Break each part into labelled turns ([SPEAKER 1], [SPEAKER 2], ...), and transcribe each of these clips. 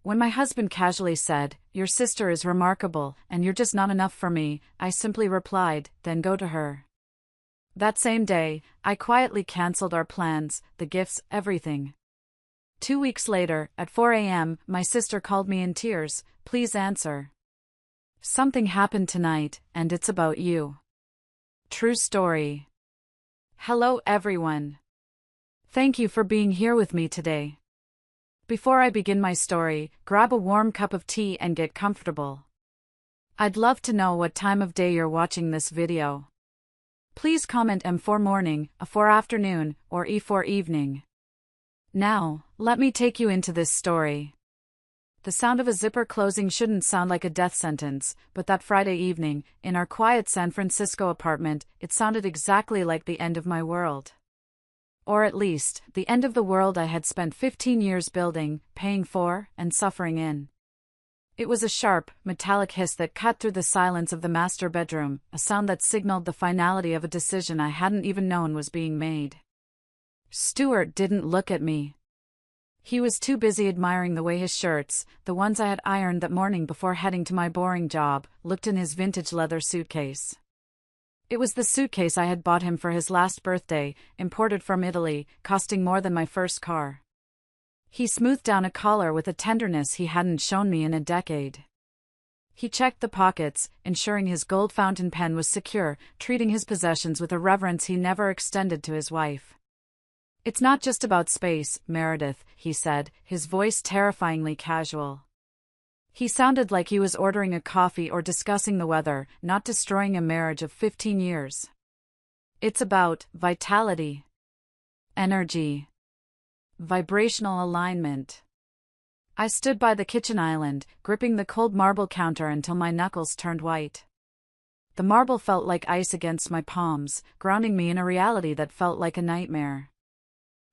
[SPEAKER 1] When my husband casually said, "Your sister is remarkable, and you're just not enough for me," I simply replied, "Then go to her." That same day, I quietly cancelled our plans, the gifts, everything. 2 weeks later, at 4 a.m., my sister called me in tears. "Please answer. Something happened tonight, and it's about you." True story. Hello everyone. Thank you for being here with me today. Before I begin my story, grab a warm cup of tea and get comfortable. I'd love to know what time of day you're watching this video. Please comment M for morning, A for afternoon, or E for evening. Now, let me take you into this story. The sound of a zipper closing shouldn't sound like a death sentence, but that Friday evening, in our quiet San Francisco apartment, it sounded exactly like the end of my world. Or at least, the end of the world I had spent 15 years building, paying for, and suffering in. It was a sharp, metallic hiss that cut through the silence of the master bedroom, a sound that signaled the finality of a decision I hadn't even known was being made. Stuart didn't look at me. He was too busy admiring the way his shirts, the ones I had ironed that morning before heading to my boring job, looked in his vintage leather suitcase. It was the suitcase I had bought him for his last birthday, imported from Italy, costing more than my first car. He smoothed down a collar with a tenderness he hadn't shown me in a decade. He checked the pockets, ensuring his gold fountain pen was secure, treating his possessions with a reverence he never extended to his wife. "It's not just about space, Meredith," he said, his voice terrifyingly casual. He sounded like he was ordering a coffee or discussing the weather, not destroying a marriage of 15 years. "It's about vitality, energy, vibrational alignment." I stood by the kitchen island, gripping the cold marble counter until my knuckles turned white. The marble felt like ice against my palms, grounding me in a reality that felt like a nightmare.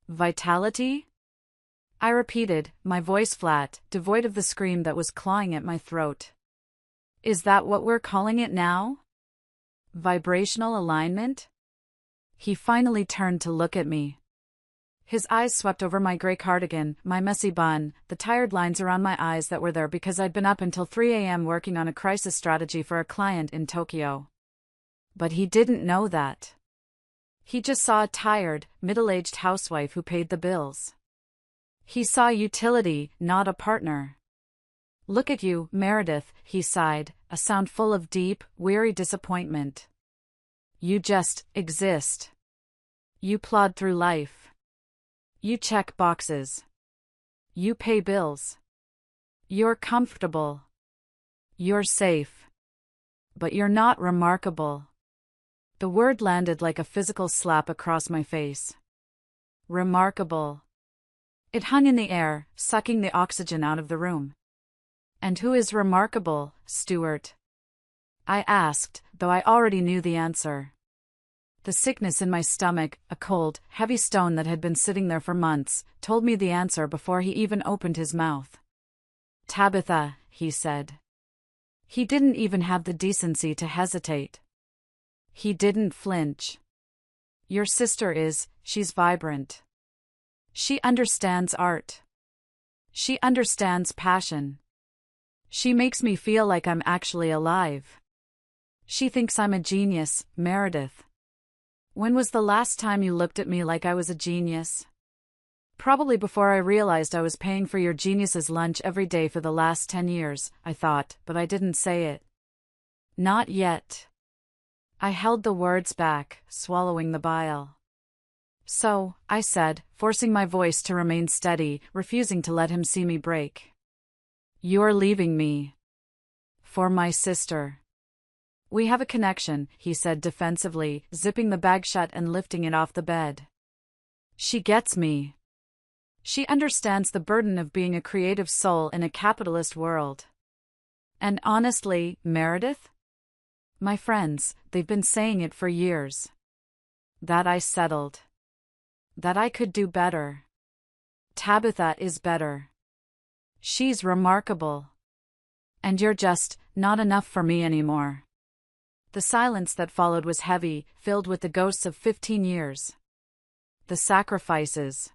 [SPEAKER 1] "Vitality?" I repeated, my voice flat, devoid of the scream that was clawing at my throat. "Is that what we're calling it now? Vibrational alignment?" He finally turned to look at me. His eyes swept over my gray cardigan, my messy bun, the tired lines around my eyes that were there because I'd been up until 3 a.m. working on a crisis strategy for a client in Tokyo. But he didn't know that. He just saw a tired, middle-aged housewife who paid the bills. He saw utility, not a partner. "Look at you, Meredith," he sighed, a sound full of deep, weary disappointment. "You just exist. You plod through life. You check boxes. You pay bills. You're comfortable. You're safe. But you're not remarkable." The word landed like a physical slap across my face. Remarkable. It hung in the air, sucking the oxygen out of the room. "And who is remarkable, Stuart?" I asked, though I already knew the answer. The sickness in my stomach, a cold, heavy stone that had been sitting there for months, told me the answer before he even opened his mouth. "Tabitha," he said. He didn't even have the decency to hesitate. He didn't flinch. "Your sister she's vibrant. She understands art. She understands passion. She makes me feel like I'm actually alive. She thinks I'm a genius, Meredith." When was the last time you looked at me like I was a genius? Probably before I realized I was paying for your genius's lunch every day for the last 10 years, I thought, but I didn't say it. Not yet. I held the words back, swallowing the bile. "So," I said, forcing my voice to remain steady, refusing to let him see me break. "You're leaving me. For my sister." "We have a connection," he said defensively, zipping the bag shut and lifting it off the bed. "She gets me. She understands the burden of being a creative soul in a capitalist world. And honestly, Meredith? My friends, they've been saying it for years. That I settled. That I could do better. Tabitha is better. She's remarkable. And you're just not enough for me anymore." The silence that followed was heavy, filled with the ghosts of 15 years. The sacrifices.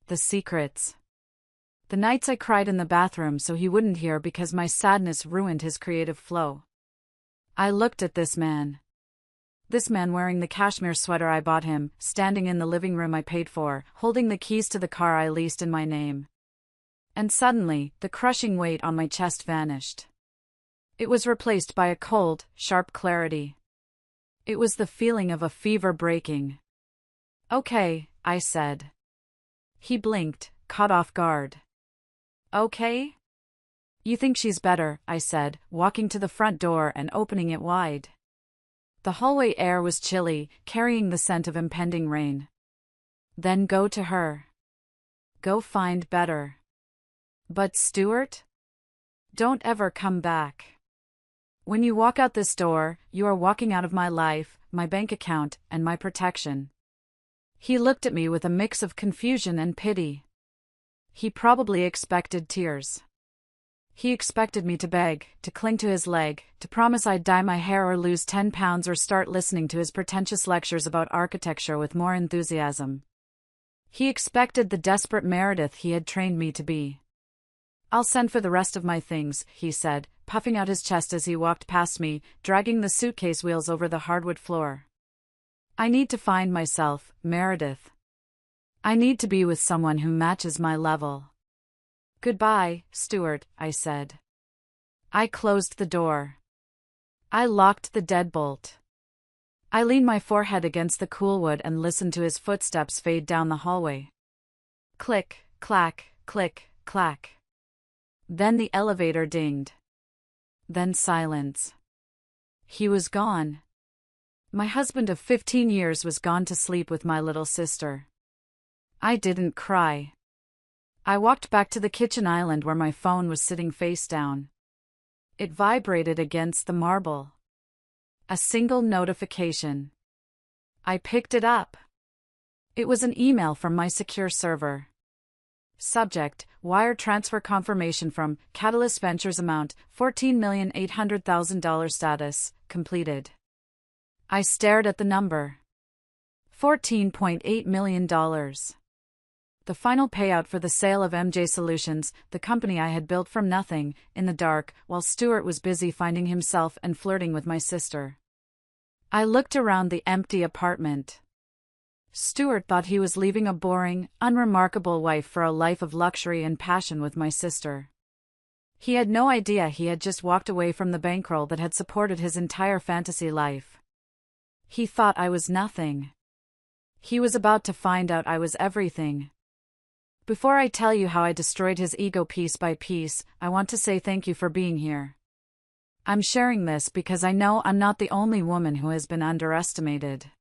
[SPEAKER 1] The secrets. The nights I cried in the bathroom so he wouldn't hear because my sadness ruined his creative flow. I looked at this man. This man wearing the cashmere sweater I bought him, standing in the living room I paid for, holding the keys to the car I leased in my name. And suddenly, the crushing weight on my chest vanished. It was replaced by a cold, sharp clarity. It was the feeling of a fever breaking. "Okay," I said. He blinked, caught off guard. "Okay? You think she's better," I said, walking to the front door and opening it wide. The hallway air was chilly, carrying the scent of impending rain. "Then go to her. Go find better. But Stuart? Don't ever come back. When you walk out this door, you are walking out of my life, my bank account, and my protection." He looked at me with a mix of confusion and pity. He probably expected tears. He expected me to beg, to cling to his leg, to promise I'd dye my hair or lose 10 pounds or start listening to his pretentious lectures about architecture with more enthusiasm. He expected the desperate Meredith he had trained me to be. "I'll send for the rest of my things," he said, puffing out his chest as he walked past me, dragging the suitcase wheels over the hardwood floor. "I need to find myself, Meredith. I need to be with someone who matches my level." "Goodbye, Stuart," I said. I closed the door. I locked the deadbolt. I leaned my forehead against the cool wood and listened to his footsteps fade down the hallway. Click, clack, click, clack. Then the elevator dinged. Then silence. He was gone. My husband of 15 years was gone to sleep with my little sister. I didn't cry. I walked back to the kitchen island where my phone was sitting face down. It vibrated against the marble. A single notification. I picked it up. It was an email from my secure server. Subject: wire transfer confirmation from Catalyst Ventures, amount $14,800,000, status completed. I stared at the number. $14.8 million. The final payout for the sale of MJ Solutions, the company I had built from nothing, in the dark, while Stuart was busy finding himself and flirting with my sister. I looked around the empty apartment. Stuart thought he was leaving a boring, unremarkable wife for a life of luxury and passion with my sister. He had no idea he had just walked away from the bankroll that had supported his entire fantasy life. He thought I was nothing. He was about to find out I was everything. Before I tell you how I destroyed his ego piece by piece, I want to say thank you for being here. I'm sharing this because I know I'm not the only woman who has been underestimated.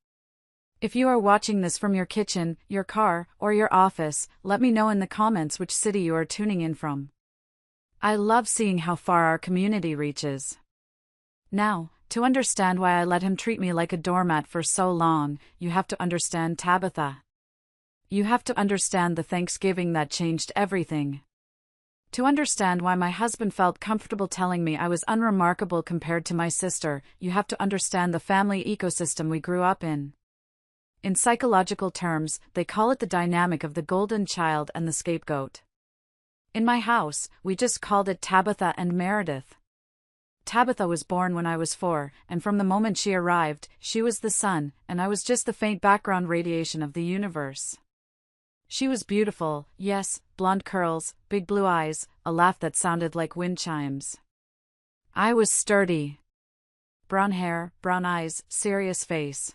[SPEAKER 1] If you are watching this from your kitchen, your car, or your office, let me know in the comments which city you are tuning in from. I love seeing how far our community reaches. Now, to understand why I let him treat me like a doormat for so long, you have to understand Tabitha. You have to understand the Thanksgiving that changed everything. To understand why my husband felt comfortable telling me I was unremarkable compared to my sister, you have to understand the family ecosystem we grew up in. In psychological terms, they call it the dynamic of the golden child and the scapegoat. In my house, we just called it Tabitha and Meredith. Tabitha was born when I was 4, and from the moment she arrived, she was the sun, and I was just the faint background radiation of the universe. She was beautiful, yes, blonde curls, big blue eyes, a laugh that sounded like wind chimes. I was sturdy. Brown hair, brown eyes, serious face.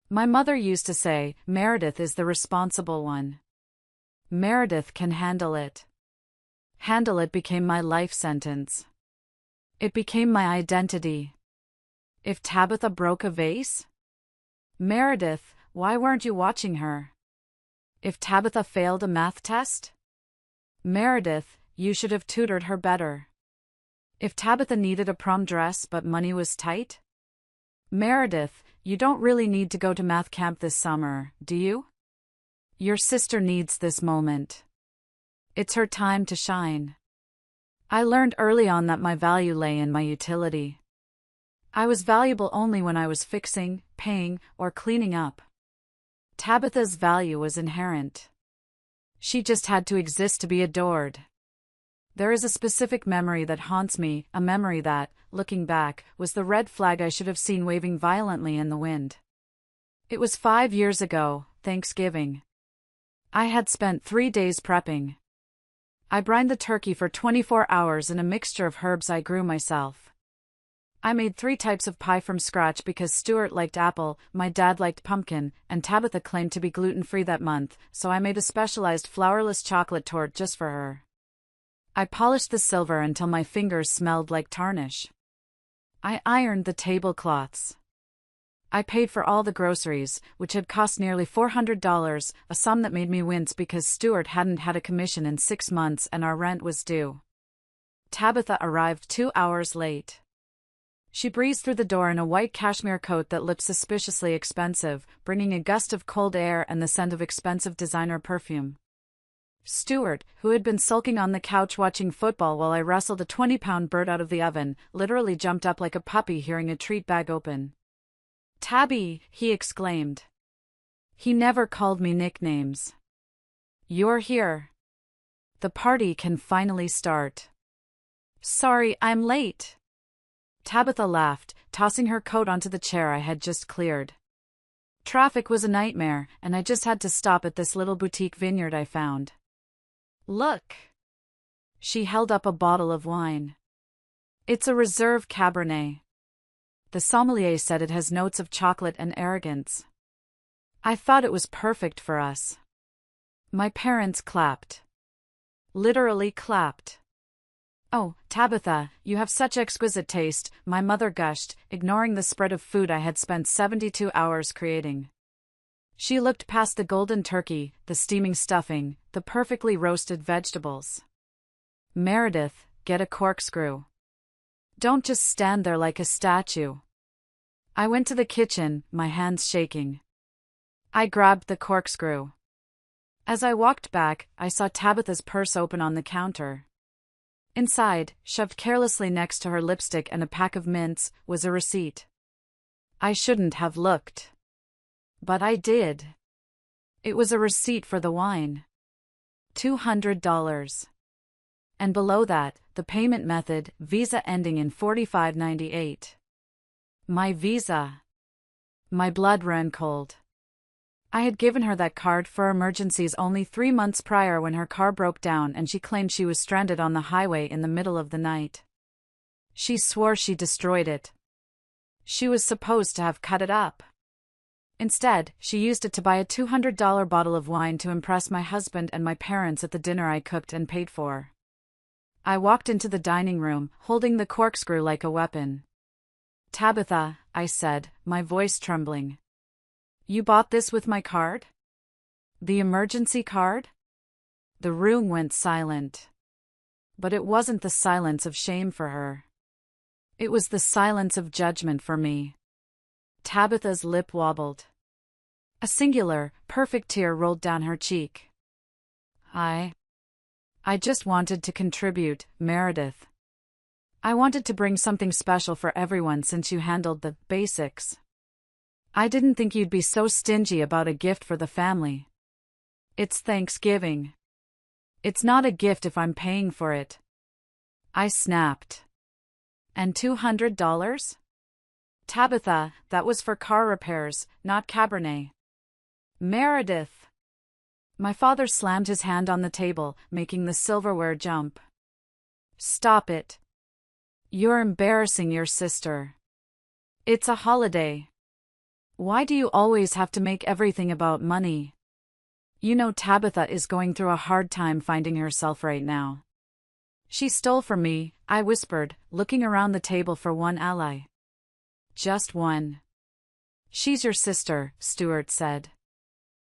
[SPEAKER 1] My mother used to say, Meredith is the responsible one. Meredith can handle it. Handle it became my life sentence. It became my identity. If Tabitha broke a vase? Meredith, why weren't you watching her? If Tabitha failed a math test? Meredith, you should have tutored her better. If Tabitha needed a prom dress but money was tight? Meredith, you don't really need to go to math camp this summer, do you? Your sister needs this moment. It's her time to shine. I learned early on that my value lay in my utility. I was valuable only when I was fixing, paying, or cleaning up. Tabitha's value was inherent. She just had to exist to be adored. There is a specific memory that haunts me, a memory that, looking back, was the red flag I should have seen waving violently in the wind. It was 5 years ago, Thanksgiving. I had spent 3 days prepping. I brined the turkey for 24 hours in a mixture of herbs I grew myself. I made 3 types of pie from scratch because Stuart liked apple, my dad liked pumpkin, and Tabitha claimed to be gluten-free that month, so I made a specialized flourless chocolate torte just for her. I polished the silver until my fingers smelled like tarnish. I ironed the tablecloths. I paid for all the groceries, which had cost nearly $400, a sum that made me wince because Stuart hadn't had a commission in 6 months and our rent was due. Tabitha arrived 2 hours late. She breezed through the door in a white cashmere coat that looked suspiciously expensive, bringing a gust of cold air and the scent of expensive designer perfume. Stuart, who had been sulking on the couch watching football while I wrestled a 20-pound bird out of the oven, literally jumped up like a puppy hearing a treat bag open. "Tabby," he exclaimed. He never called me nicknames. "You're here. The party can finally start." "Sorry, I'm late." Tabitha laughed, tossing her coat onto the chair I had just cleared. Traffic was a nightmare, and I just had to stop at this little boutique vineyard I found. "Look." She held up a bottle of wine. "It's a reserve Cabernet. The sommelier said it has notes of chocolate and arrogance." I thought it was perfect for us. My parents clapped. Literally clapped. "Oh, Tabitha, you have such exquisite taste," my mother gushed, ignoring the spread of food I had spent 72 hours creating. She looked past the golden turkey, the steaming stuffing, the perfectly roasted vegetables. "Meredith, get a corkscrew. Don't just stand there like a statue." I went to the kitchen, my hands shaking. I grabbed the corkscrew. As I walked back, I saw Tabitha's purse open on the counter. Inside, shoved carelessly next to her lipstick and a pack of mints, was a receipt. I shouldn't have looked. But I did. It was a receipt for the wine. $200. And below that, the payment method, Visa ending in 4598. My Visa. My blood ran cold. I had given her that card for emergencies only 3 months prior when her car broke down and she claimed she was stranded on the highway in the middle of the night. She swore she destroyed it. She was supposed to have cut it up. Instead, she used it to buy a $200 bottle of wine to impress my husband and my parents at the dinner I cooked and paid for. I walked into the dining room, holding the corkscrew like a weapon. "Tabitha," I said, my voice trembling. "You bought this with my card? The emergency card?" The room went silent. But it wasn't the silence of shame for her. It was the silence of judgment for me. Tabitha's lip wobbled. A singular, perfect tear rolled down her cheek. I just wanted to contribute, Meredith. I wanted to bring something special for everyone since you handled the basics. I didn't think you'd be so stingy about a gift for the family. It's Thanksgiving. It's not a gift if I'm paying for it." I snapped. "And $200? Tabitha, that was for car repairs, not Cabernet." "Meredith." My father slammed his hand on the table, making the silverware jump. "Stop it. You're embarrassing your sister. It's a holiday. Why do you always have to make everything about money? You know Tabitha is going through a hard time finding herself right now." "She stole from me," I whispered, looking around the table for one ally. "Just one." "She's your sister," Stuart said.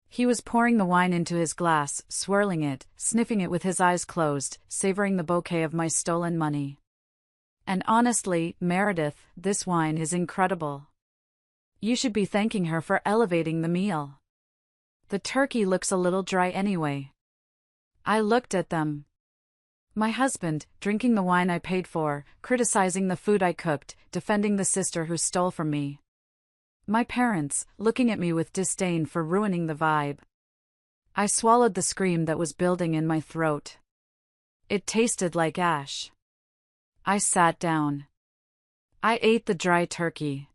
[SPEAKER 1] He was pouring the wine into his glass, swirling it, sniffing it with his eyes closed, savoring the bouquet of my stolen money. "And honestly, Meredith, this wine is incredible. You should be thanking her for elevating the meal. The turkey looks a little dry anyway." I looked at them. My husband, drinking the wine I paid for, criticizing the food I cooked, defending the sister who stole from me. My parents, looking at me with disdain for ruining the vibe. I swallowed the scream that was building in my throat. It tasted like ash. I sat down. I ate the dry turkey.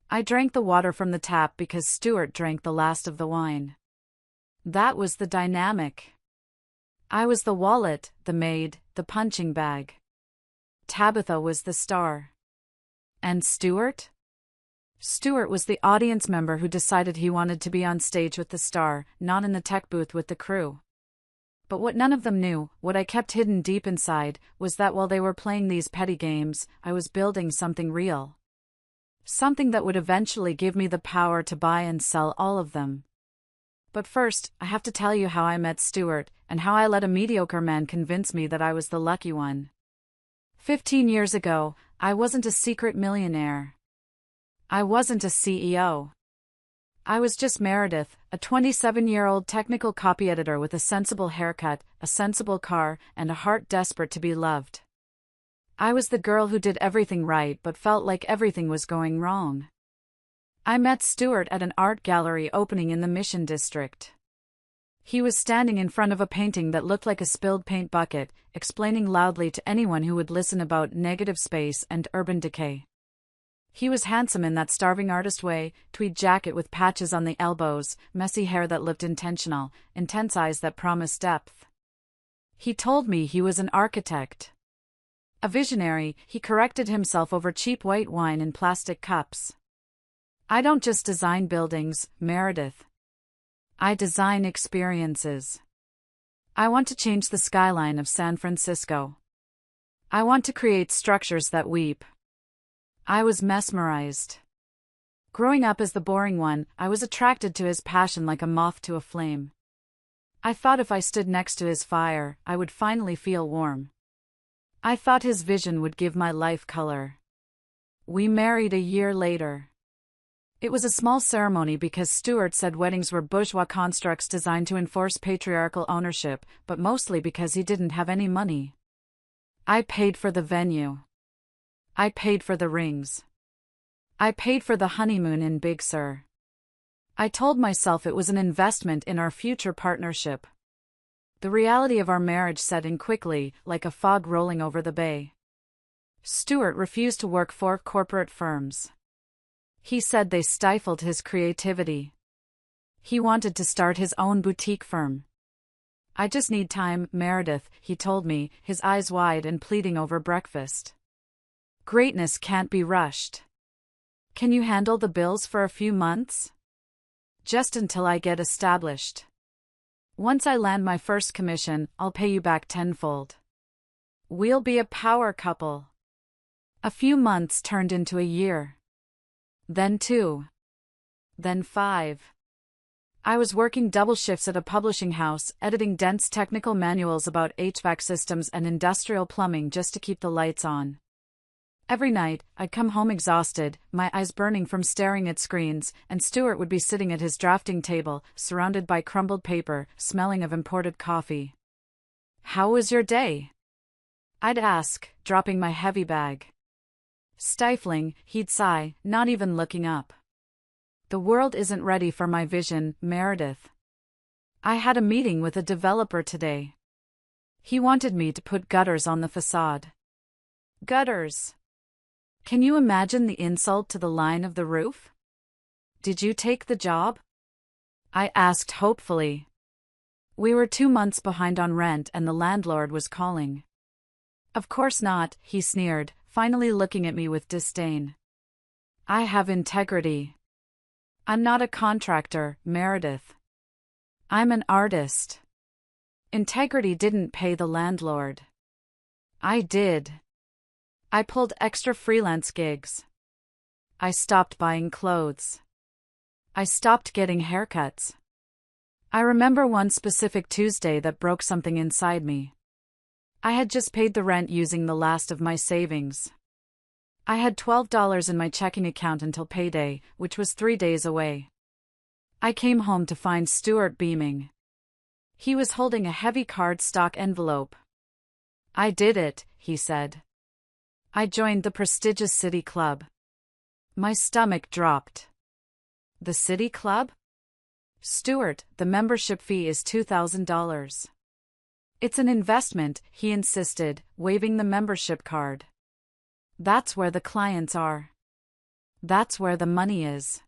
[SPEAKER 1] I drank the water from the tap because Stuart drank the last of the wine. That was the dynamic. I was the wallet, the maid, the punching bag. Tabitha was the star. And Stuart? Stuart was the audience member who decided he wanted to be on stage with the star, not in the tech booth with the crew. But what none of them knew, what I kept hidden deep inside, was that while they were playing these petty games, I was building something real. Something that would eventually give me the power to buy and sell all of them. But first, I have to tell you how I met Stuart, and how I let a mediocre man convince me that I was the lucky one. 15 years ago, I wasn't a secret millionaire. I wasn't a CEO. I was just Meredith, a 27-year-old technical copy editor with a sensible haircut, a sensible car, and a heart desperate to be loved. I was the girl who did everything right but felt like everything was going wrong. I met Stuart at an art gallery opening in the Mission District. He was standing in front of a painting that looked like a spilled paint bucket, explaining loudly to anyone who would listen about negative space and urban decay. He was handsome in that starving artist way, tweed jacket with patches on the elbows, messy hair that looked intentional, intense eyes that promised depth. He told me he was an architect. A visionary, he corrected himself over cheap white wine in plastic cups. I don't just design buildings, Meredith. I design experiences. I want to change the skyline of San Francisco. I want to create structures that weep. I was mesmerized. Growing up as the boring one, I was attracted to his passion like a moth to a flame. I thought if I stood next to his fire, I would finally feel warm. I thought his vision would give my life color. We married a year later. It was a small ceremony because Stuart said weddings were bourgeois constructs designed to enforce patriarchal ownership, but mostly because he didn't have any money. I paid for the venue. I paid for the rings. I paid for the honeymoon in Big Sur. I told myself it was an investment in our future partnership. The reality of our marriage set in quickly, like a fog rolling over the bay. Stuart refused to work for corporate firms. He said they stifled his creativity. He wanted to start his own boutique firm. I just need time, Meredith, he told me, his eyes wide and pleading over breakfast. Greatness can't be rushed. Can you handle the bills for a few months? Just until I get established. Once I land my first commission, I'll pay you back tenfold. We'll be a power couple. A few months turned into a year. Then 2. Then 5. I was working double shifts at a publishing house, editing dense technical manuals about HVAC systems and industrial plumbing just to keep the lights on. Every night, I'd come home exhausted, my eyes burning from staring at screens, and Stuart would be sitting at his drafting table, surrounded by crumbled paper, smelling of imported coffee. "How was your day?" I'd ask, dropping my heavy bag. Stifling, he'd sigh, not even looking up. "The world isn't ready for my vision, Meredith. I had a meeting with a developer today. He wanted me to put gutters on the facade." Gutters. Can you imagine the insult to the line of the roof? "Did you take the job?" I asked hopefully. We were 2 months behind on rent and the landlord was calling. "Of course not," he sneered, finally looking at me with disdain. "I have integrity. I'm not a contractor, Meredith. I'm an artist." Integrity didn't pay the landlord. I did. I pulled extra freelance gigs. I stopped buying clothes. I stopped getting haircuts. I remember one specific Tuesday that broke something inside me. I had just paid the rent using the last of my savings. I had $12 in my checking account until payday, which was 3 days away. I came home to find Stuart beaming. He was holding a heavy cardstock envelope. "I did it," he said. "I joined the prestigious City Club." My stomach dropped. The City Club? Stuart, the membership fee is $2,000. It's an investment, he insisted, waving the membership card. That's where the clients are. That's where the money is.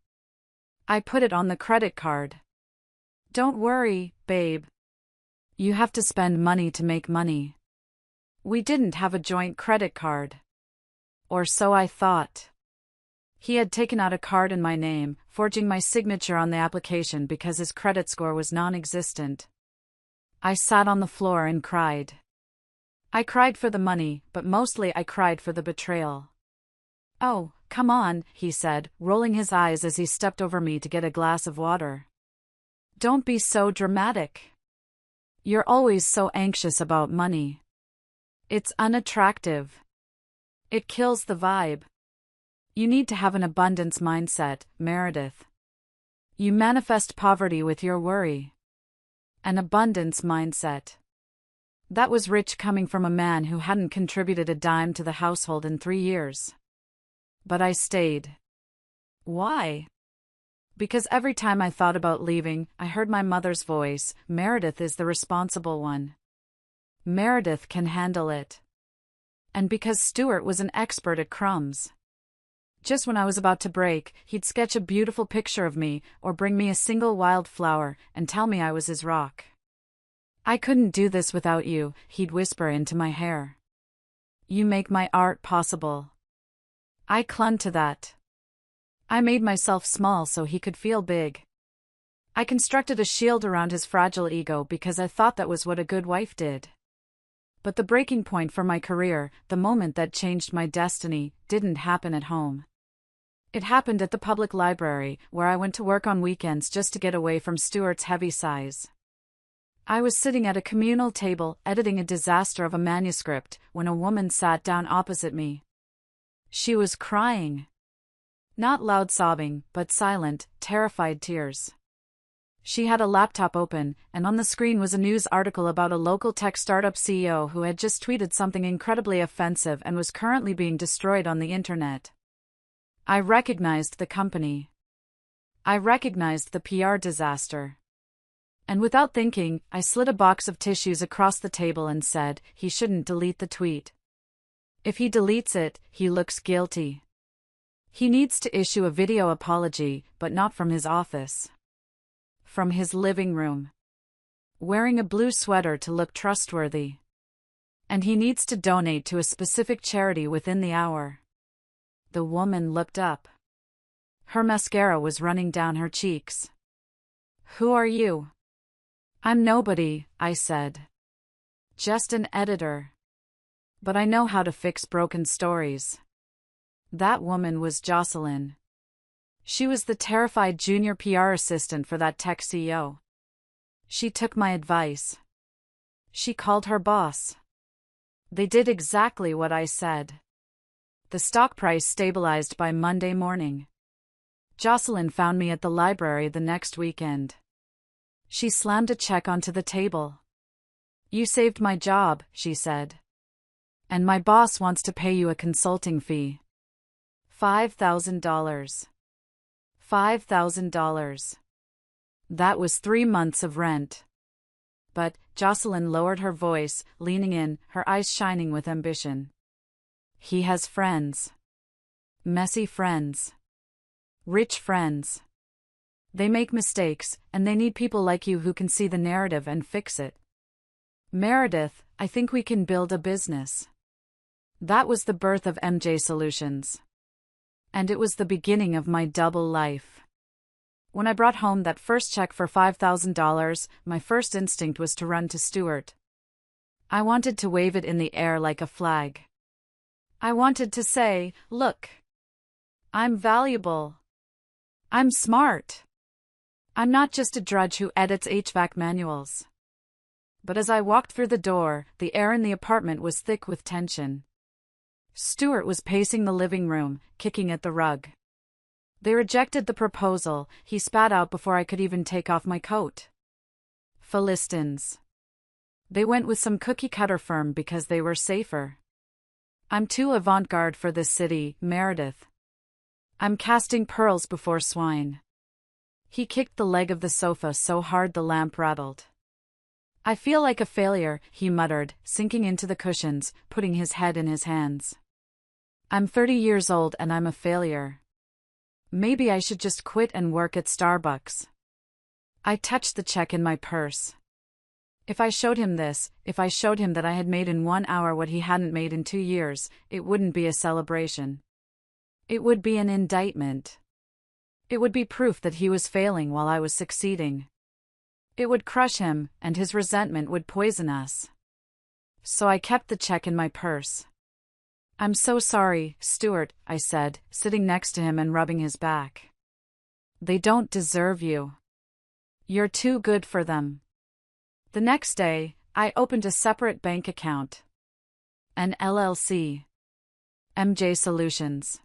[SPEAKER 1] I put it on the credit card. Don't worry, babe. You have to spend money to make money. We didn't have a joint credit card. Or so I thought. He had taken out a card in my name, forging my signature on the application because his credit score was non-existent. I sat on the floor and cried. I cried for the money, but mostly I cried for the betrayal. Oh, come on, he said, rolling his eyes as he stepped over me to get a glass of water. Don't be so dramatic. You're always so anxious about money. It's unattractive. It kills the vibe. You need to have an abundance mindset, Meredith. You manifest poverty with your worry. An abundance mindset. That was rich coming from a man who hadn't contributed a dime to the household in 3 years. But I stayed. Why? Because every time I thought about leaving, I heard my mother's voice, Meredith is the responsible one. Meredith can handle it. And because Stuart was an expert at crumbs. Just when I was about to break, he'd sketch a beautiful picture of me, or bring me a single wild flower, and tell me I was his rock. I couldn't do this without you, he'd whisper into my hair. You make my art possible. I clung to that. I made myself small so he could feel big. I constructed a shield around his fragile ego because I thought that was what a good wife did. But the breaking point for my career, the moment that changed my destiny, didn't happen at home. It happened at the public library, where I went to work on weekends just to get away from Stuart's heavy sighs. I was sitting at a communal table, editing a disaster of a manuscript, when a woman sat down opposite me. She was crying. Not loud sobbing, but silent, terrified tears. She had a laptop open, and on the screen was a news article about a local tech startup CEO who had just tweeted something incredibly offensive and was currently being destroyed on the internet. I recognized the company. I recognized the PR disaster. And without thinking, I slid a box of tissues across the table and said, he shouldn't delete the tweet. If he deletes it, he looks guilty. He needs to issue a video apology, but not from his office. From his living room. Wearing a blue sweater to look trustworthy. And he needs to donate to a specific charity within the hour. The woman looked up. Her mascara was running down her cheeks. Who are you? I'm nobody, I said. Just an editor. But I know how to fix broken stories. That woman was Jocelyn. She was the terrified junior PR assistant for that tech CEO. She took my advice. She called her boss. They did exactly what I said. The stock price stabilized by Monday morning. Jocelyn found me at the library the next weekend. She slammed a check onto the table. You saved my job, she said. And my boss wants to pay you a consulting fee. $5,000. $5,000. That was 3 months of rent. But, Jocelyn lowered her voice, leaning in, her eyes shining with ambition. He has friends. Messy friends. Rich friends. They make mistakes, and they need people like you who can see the narrative and fix it. Meredith, I think we can build a business. That was the birth of MJ Solutions. And it was the beginning of my double life. When I brought home that first check for $5,000, my first instinct was to run to Stuart. I wanted to wave it in the air like a flag. I wanted to say, look. I'm valuable. I'm smart. I'm not just a drudge who edits HVAC manuals. But as I walked through the door, the air in the apartment was thick with tension. Stuart was pacing the living room, kicking at the rug. They rejected the proposal, he spat out before I could even take off my coat. Philistines. They went with some cookie-cutter firm because they were safer. I'm too avant-garde for this city, Meredith. I'm casting pearls before swine. He kicked the leg of the sofa so hard the lamp rattled. I feel like a failure, he muttered, sinking into the cushions, putting his head in his hands. I'm 30 years old and I'm a failure. Maybe I should just quit and work at Starbucks. I touched the check in my purse. If I showed him that I had made in 1 hour what he hadn't made in 2 years, it wouldn't be a celebration. It would be an indictment. It would be proof that he was failing while I was succeeding. It would crush him, and his resentment would poison us. So I kept the check in my purse. I'm so sorry, Stuart, I said, sitting next to him and rubbing his back. They don't deserve you. You're too good for them. The next day, I opened a separate bank account. An LLC. MJ Solutions.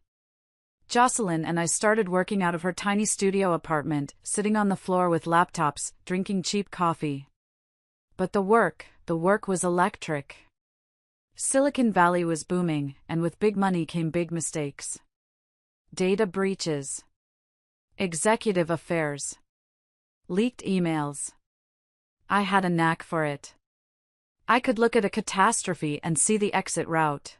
[SPEAKER 1] Jocelyn and I started working out of her tiny studio apartment, sitting on the floor with laptops, drinking cheap coffee. But the work was electric. Silicon Valley was booming, and with big money came big mistakes. Data breaches. Executive affairs. Leaked emails. I had a knack for it. I could look at a catastrophe and see the exit route.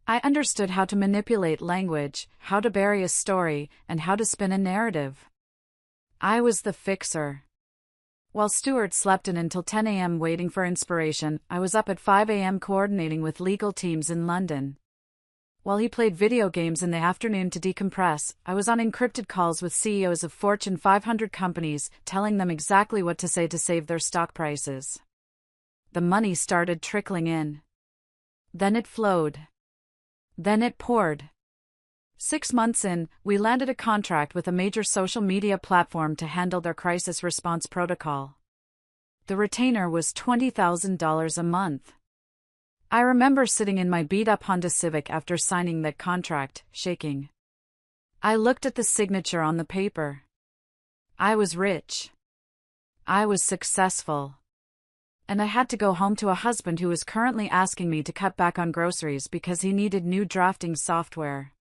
[SPEAKER 1] I understood how to manipulate language, how to bury a story, and how to spin a narrative. I was the fixer. While Stuart slept in until 10 a.m. waiting for inspiration, I was up at 5 a.m. coordinating with legal teams in London. While he played video games in the afternoon to decompress, I was on encrypted calls with CEOs of Fortune 500 companies, telling them exactly what to say to save their stock prices. The money started trickling in. Then it flowed. Then it poured. 6 months in, we landed a contract with a major social media platform to handle their crisis response protocol. The retainer was $20,000 a month. I remember sitting in my beat-up Honda Civic after signing that contract, shaking. I looked at the signature on the paper. I was rich. I was successful. And I had to go home to a husband who was currently asking me to cut back on groceries because he needed new drafting software.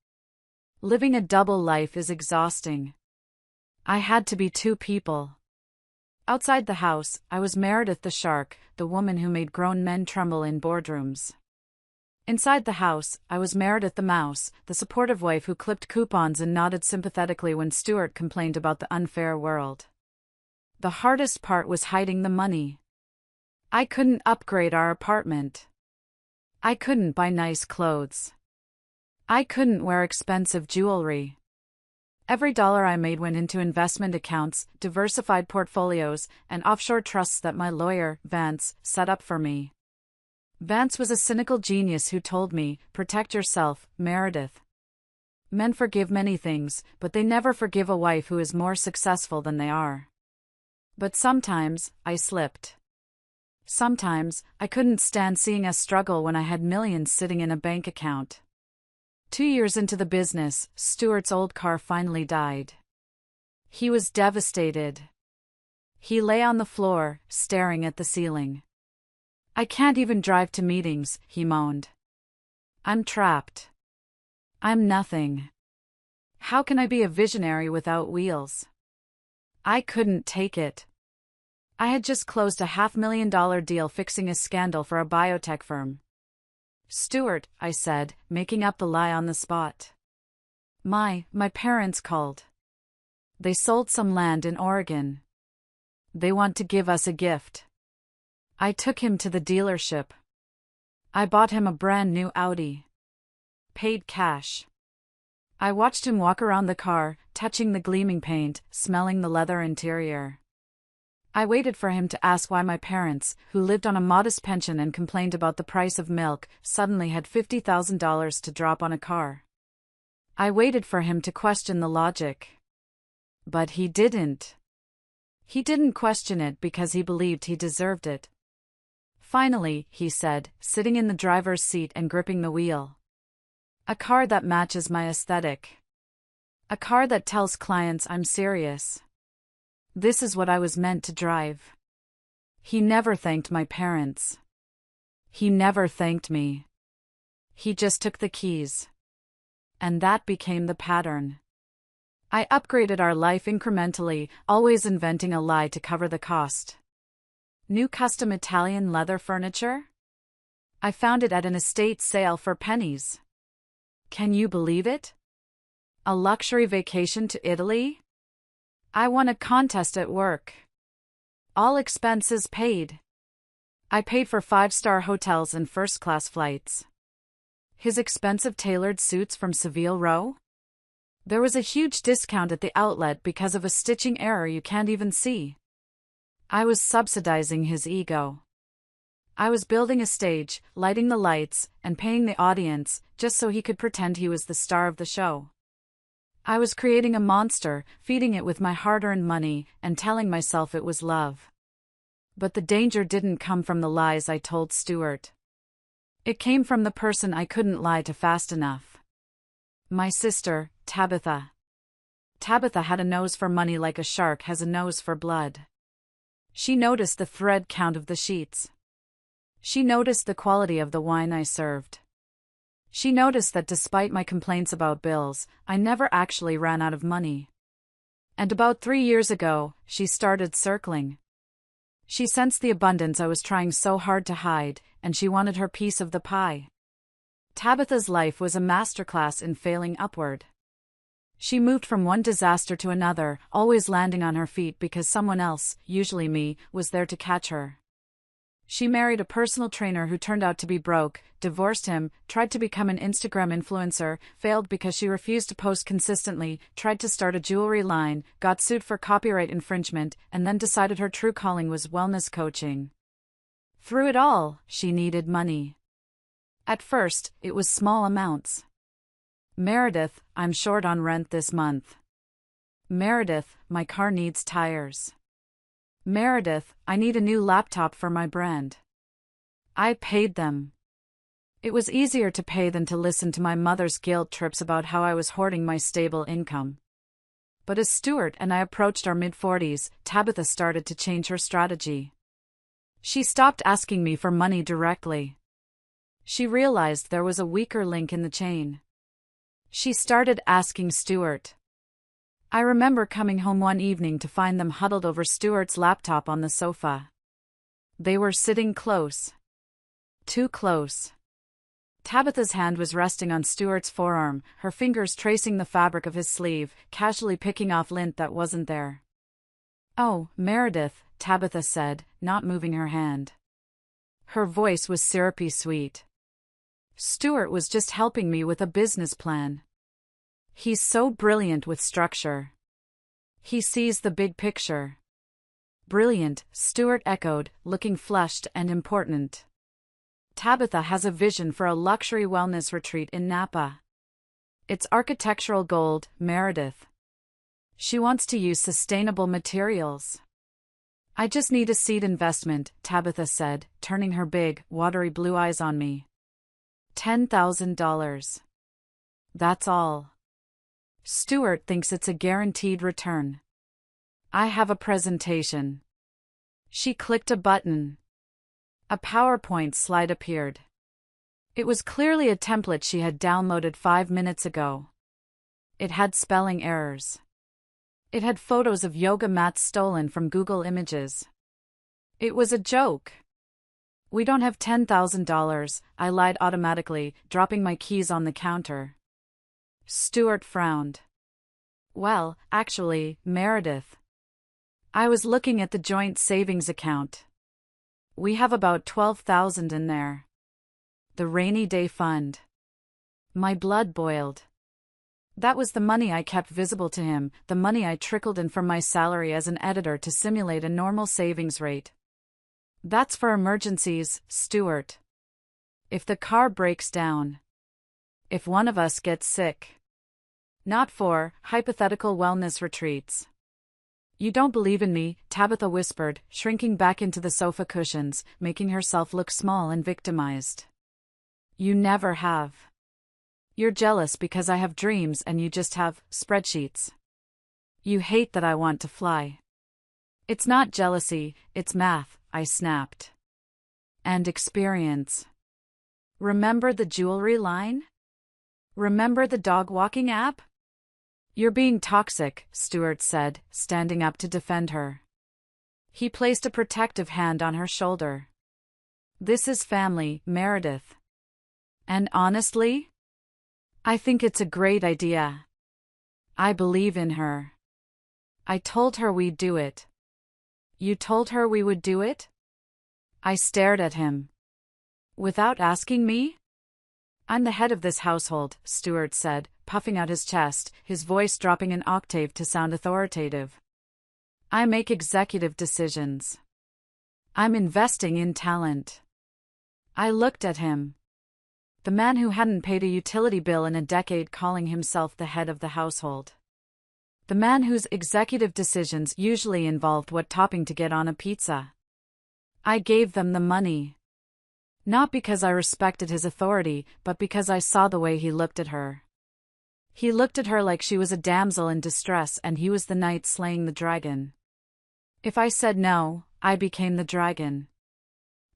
[SPEAKER 1] Living a double life is exhausting. I had to be 2 people. Outside the house, I was Meredith the Shark, the woman who made grown men tremble in boardrooms. Inside the house, I was Meredith the Mouse, the supportive wife who clipped coupons and nodded sympathetically when Stuart complained about the unfair world. The hardest part was hiding the money. I couldn't upgrade our apartment. I couldn't buy nice clothes. I couldn't wear expensive jewelry. Every dollar I made went into investment accounts, diversified portfolios, and offshore trusts that my lawyer, Vance, set up for me. Vance was a cynical genius who told me, "Protect yourself, Meredith. Men forgive many things, but they never forgive a wife who is more successful than they are." But sometimes, I slipped. Sometimes, I couldn't stand seeing us struggle when I had millions sitting in a bank account. 2 years into the business, Stuart's old car finally died. He was devastated. He lay on the floor, staring at the ceiling. "I can't even drive to meetings," he moaned. "I'm trapped. I'm nothing. How can I be a visionary without wheels?" I couldn't take it. I had just closed a $500,000 deal fixing a scandal for a biotech firm. "Stuart," I said, making up the lie on the spot. My parents called. They sold some land in Oregon. They want to give us a gift." I took him to the dealership. I bought him a brand new Audi. Paid cash. I watched him walk around the car, touching the gleaming paint, smelling the leather interior. I waited for him to ask why my parents, who lived on a modest pension and complained about the price of milk, suddenly had $50,000 to drop on a car. I waited for him to question the logic. But he didn't. He didn't question it because he believed he deserved it. Finally, he said, sitting in the driver's seat and gripping the wheel. "A car that matches my aesthetic. A car that tells clients I'm serious. This is what I was meant to drive." He never thanked my parents. He never thanked me. He just took the keys. And that became the pattern. I upgraded our life incrementally, always inventing a lie to cover the cost. New custom Italian leather furniture? I found it at an estate sale for pennies. Can you believe it? A luxury vacation to Italy? I won a contest at work. All expenses paid. I paid for 5-star hotels and first-class flights. His expensive tailored suits from Seville Row? There was a huge discount at the outlet because of a stitching error you can't even see. I was subsidizing his ego. I was building a stage, lighting the lights, and paying the audience, just so he could pretend he was the star of the show. I was creating a monster, feeding it with my hard-earned money, and telling myself it was love. But the danger didn't come from the lies I told Stuart. It came from the person I couldn't lie to fast enough. My sister, Tabitha. Tabitha had a nose for money like a shark has a nose for blood. She noticed the thread count of the sheets. She noticed the quality of the wine I served. She noticed that despite my complaints about bills, I never actually ran out of money. And about 3 years ago, she started circling. She sensed the abundance I was trying so hard to hide, and she wanted her piece of the pie. Tabitha's life was a masterclass in failing upward. She moved from one disaster to another, always landing on her feet because someone else, usually me, was there to catch her. She married a personal trainer who turned out to be broke, divorced him, tried to become an Instagram influencer, failed because she refused to post consistently, tried to start a jewelry line, got sued for copyright infringement, and then decided her true calling was wellness coaching. Through it all, she needed money. At first, it was small amounts. Meredith, I'm short on rent this month. Meredith, my car needs tires. Meredith, I need a new laptop for my brand. I paid them. It was easier to pay than to listen to my mother's guilt trips about how I was hoarding my stable income. But as Stuart and I approached our mid-40s, Tabitha started to change her strategy. She stopped asking me for money directly. She realized there was a weaker link in the chain. She started asking Stuart. I remember coming home one evening to find them huddled over Stuart's laptop on the sofa. They were sitting close. Too close. Tabitha's hand was resting on Stuart's forearm, her fingers tracing the fabric of his sleeve, casually picking off lint that wasn't there. "Oh, Meredith," Tabitha said, not moving her hand. Her voice was syrupy sweet. "Stuart was just helping me with a business plan. He's so brilliant with structure. He sees the big picture." "Brilliant," Stuart echoed, looking flushed and important. "Tabitha has a vision for a luxury wellness retreat in Napa. It's architectural gold, Meredith. She wants to use sustainable materials." "I just need a seed investment," Tabitha said, turning her big, watery blue eyes on me. $10,000. That's all. Stuart thinks it's a guaranteed return. I have a presentation." She clicked a button. A PowerPoint slide appeared. It was clearly a template she had downloaded 5 minutes ago. It had spelling errors. It had photos of yoga mats stolen from Google Images. It was a joke. "We don't have $10,000, I lied automatically, dropping my keys on the counter. Stuart frowned. "Well, actually, Meredith. I was looking at the joint savings account. We have about $12,000 in there. The rainy day fund." My blood boiled. That was the money I kept visible to him, the money I trickled in from my salary as an editor to simulate a normal savings rate. "That's for emergencies, Stuart. If the car breaks down. If one of us gets sick. Not for hypothetical wellness retreats." "You don't believe in me," Tabitha whispered, shrinking back into the sofa cushions, making herself look small and victimized. "You never have. You're jealous because I have dreams and you just have spreadsheets. You hate that I want to fly." "It's not jealousy, it's math," I snapped. "And experience. Remember the jewelry line? Remember the dog walking app? You're being toxic, Stuart said, standing up to defend her. He placed a protective hand on her shoulder. This is family, Meredith. And honestly, I think it's a great idea. I believe in her. I told her we'd do it. You told her we would do it? I stared at him. Without asking me? I'm the head of this household, Stuart said, puffing out his chest, his voice dropping an octave to sound authoritative. I make executive decisions. I'm investing in talent. I looked at him. The man who hadn't paid a utility bill in a decade, calling himself the head of the household. The man whose executive decisions usually involved what topping to get on a pizza. I gave them the money. Not because I respected his authority, but because I saw the way he looked at her. He looked at her like she was a damsel in distress and he was the knight slaying the dragon. If I said no, I became the dragon.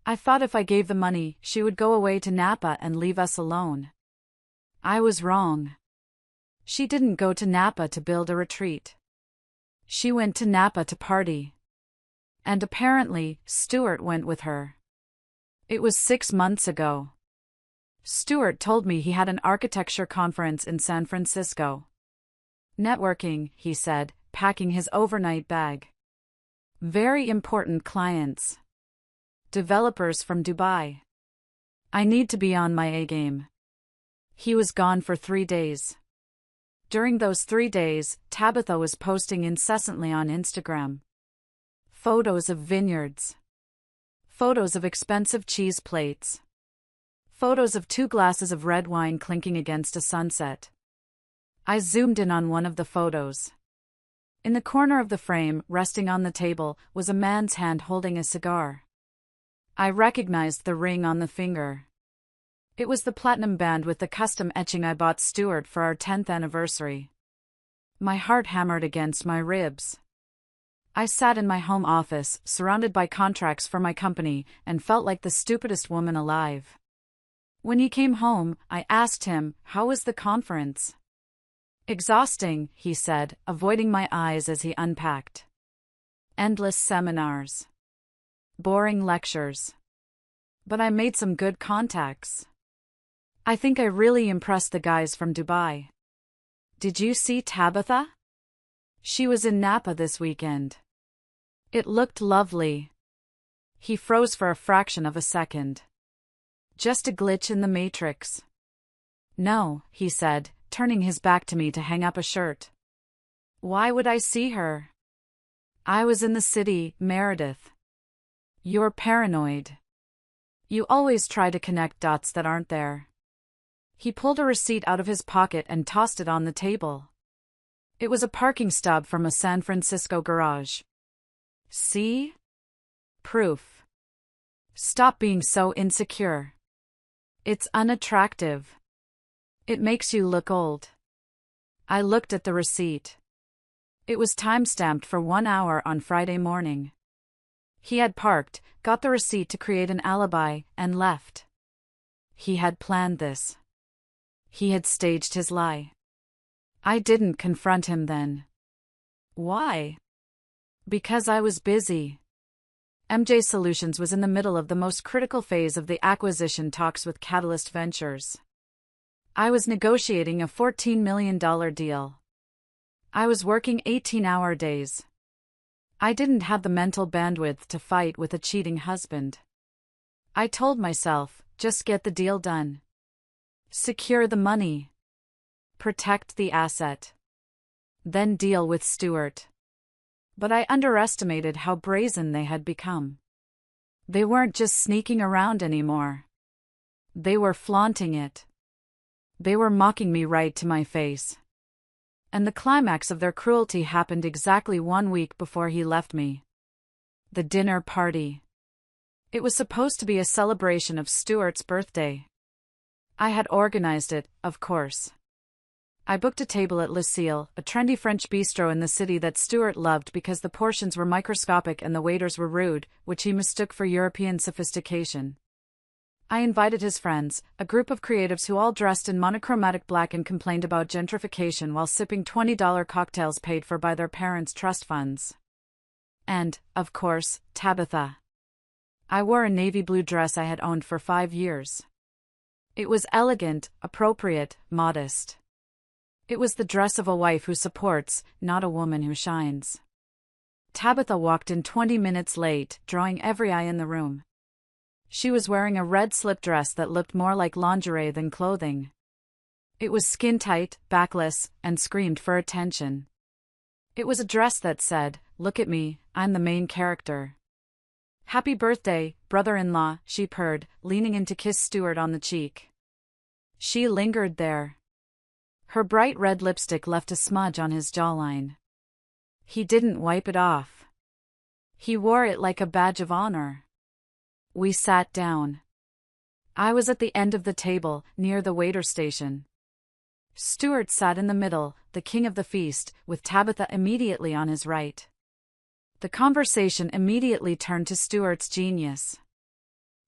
[SPEAKER 1] I thought if I gave the money, she would go away to Napa and leave us alone. I was wrong. She didn't go to Napa to build a retreat. She went to Napa to party. And apparently, Stuart went with her. It was 6 months ago. Stuart told me he had an architecture conference in San Francisco. Networking, he said, packing his overnight bag. Very important clients. Developers from Dubai. I need to be on my A-game. He was gone for 3 days. During those 3 days, Tabitha was posting incessantly on Instagram. Photos of vineyards. Photos of expensive cheese plates. Photos of 2 glasses of red wine clinking against a sunset. I zoomed in on one of the photos. In the corner of the frame, resting on the table, was a man's hand holding a cigar. I recognized the ring on the finger. It was the platinum band with the custom etching I bought Stuart for our 10th anniversary. My heart hammered against my ribs. I sat in my home office, surrounded by contracts for my company, and felt like the stupidest woman alive. When he came home, I asked him, "How was the conference?" "Exhausting," he said, avoiding my eyes as he unpacked. "Endless seminars. Boring lectures. But I made some good contacts. I think I really impressed the guys from Dubai. Did you see Tabitha? She was in Napa this weekend. It looked lovely." He froze for a fraction of a second. Just a glitch in the matrix. "No," he said, turning his back to me to hang up a shirt. "Why would I see her? I was in the city, Meredith. You're paranoid. You always try to connect dots that aren't there." He pulled a receipt out of his pocket and tossed it on the table. It was a parking stub from a San Francisco garage. "See? Proof. Stop being so insecure. It's unattractive. It makes you look old." I looked at the receipt. It was time-stamped for 1 hour on Friday morning. He had parked, got the receipt to create an alibi, and left. He had planned this. He had staged his lie. I didn't confront him then. Why? Because I was busy. MJ Solutions was in the middle of the most critical phase of the acquisition talks with Catalyst Ventures. I was negotiating a $14 million deal. I was working 18-hour days. I didn't have the mental bandwidth to fight with a cheating husband. I told myself, just get the deal done. Secure the money. Protect the asset. Then deal with Stuart. But I underestimated how brazen they had become. They weren't just sneaking around anymore. They were flaunting it. They were mocking me right to my face. And the climax of their cruelty happened exactly 1 week before he left me. The dinner party. It was supposed to be a celebration of Stuart's birthday. I had organized it, of course. I booked a table at Lucille, a trendy French bistro in the city that Stuart loved because the portions were microscopic and the waiters were rude, which he mistook for European sophistication. I invited his friends, a group of creatives who all dressed in monochromatic black and complained about gentrification while sipping $20 cocktails paid for by their parents' trust funds. And, of course, Tabitha. I wore a navy blue dress I had owned for 5 years. It was elegant, appropriate, modest. It was the dress of a wife who supports, not a woman who shines. Tabitha walked in 20 minutes late, drawing every eye in the room. She was wearing a red slip dress that looked more like lingerie than clothing. It was skin-tight, backless, and screamed for attention. It was a dress that said, "Look at me, I'm the main character." "Happy birthday, brother-in-law," she purred, leaning in to kiss Stuart on the cheek. She lingered there. Her bright red lipstick left a smudge on his jawline. He didn't wipe it off. He wore it like a badge of honor. We sat down. I was at the end of the table, near the waiter station. Stuart sat in the middle, the king of the feast, with Tabitha immediately on his right. The conversation immediately turned to Stuart's genius.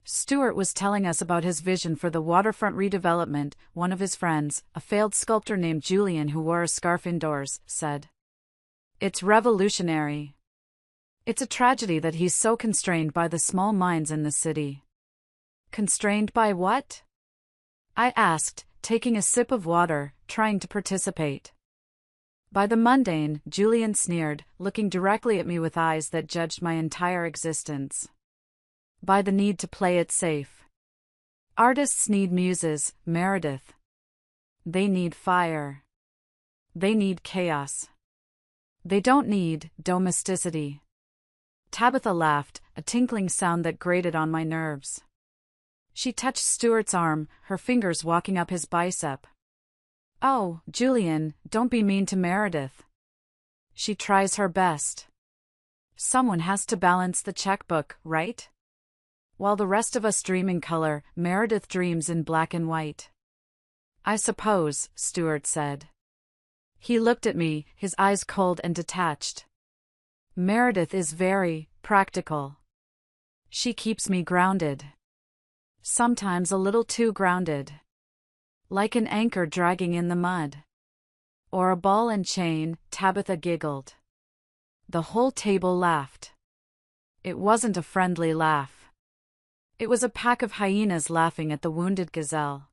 [SPEAKER 1] Stuart was telling us about his vision for the waterfront redevelopment. One of his friends, a failed sculptor named Julian who wore a scarf indoors, said, "It's revolutionary. It's a tragedy that he's so constrained by the small minds in the city." "Constrained by what?" I asked, taking a sip of water, trying to participate. "By the mundane," Julian sneered, looking directly at me with eyes that judged my entire existence. "By the need to play it safe. Artists need muses, Meredith. They need fire. They need chaos. They don't need domesticity." Tabitha laughed, a tinkling sound that grated on my nerves. She touched Stuart's arm, her fingers walking up his bicep. "Oh, Julian, don't be mean to Meredith. She tries her best. Someone has to balance the checkbook, right? While the rest of us dream in color, Meredith dreams in black and white." "I suppose," Stuart said. He looked at me, his eyes cold and detached. "Meredith is very practical. She keeps me grounded. Sometimes a little too grounded. Like an anchor dragging in the mud. Or a ball and chain," Tabitha giggled. The whole table laughed. It wasn't a friendly laugh. It was a pack of hyenas laughing at the wounded gazelle.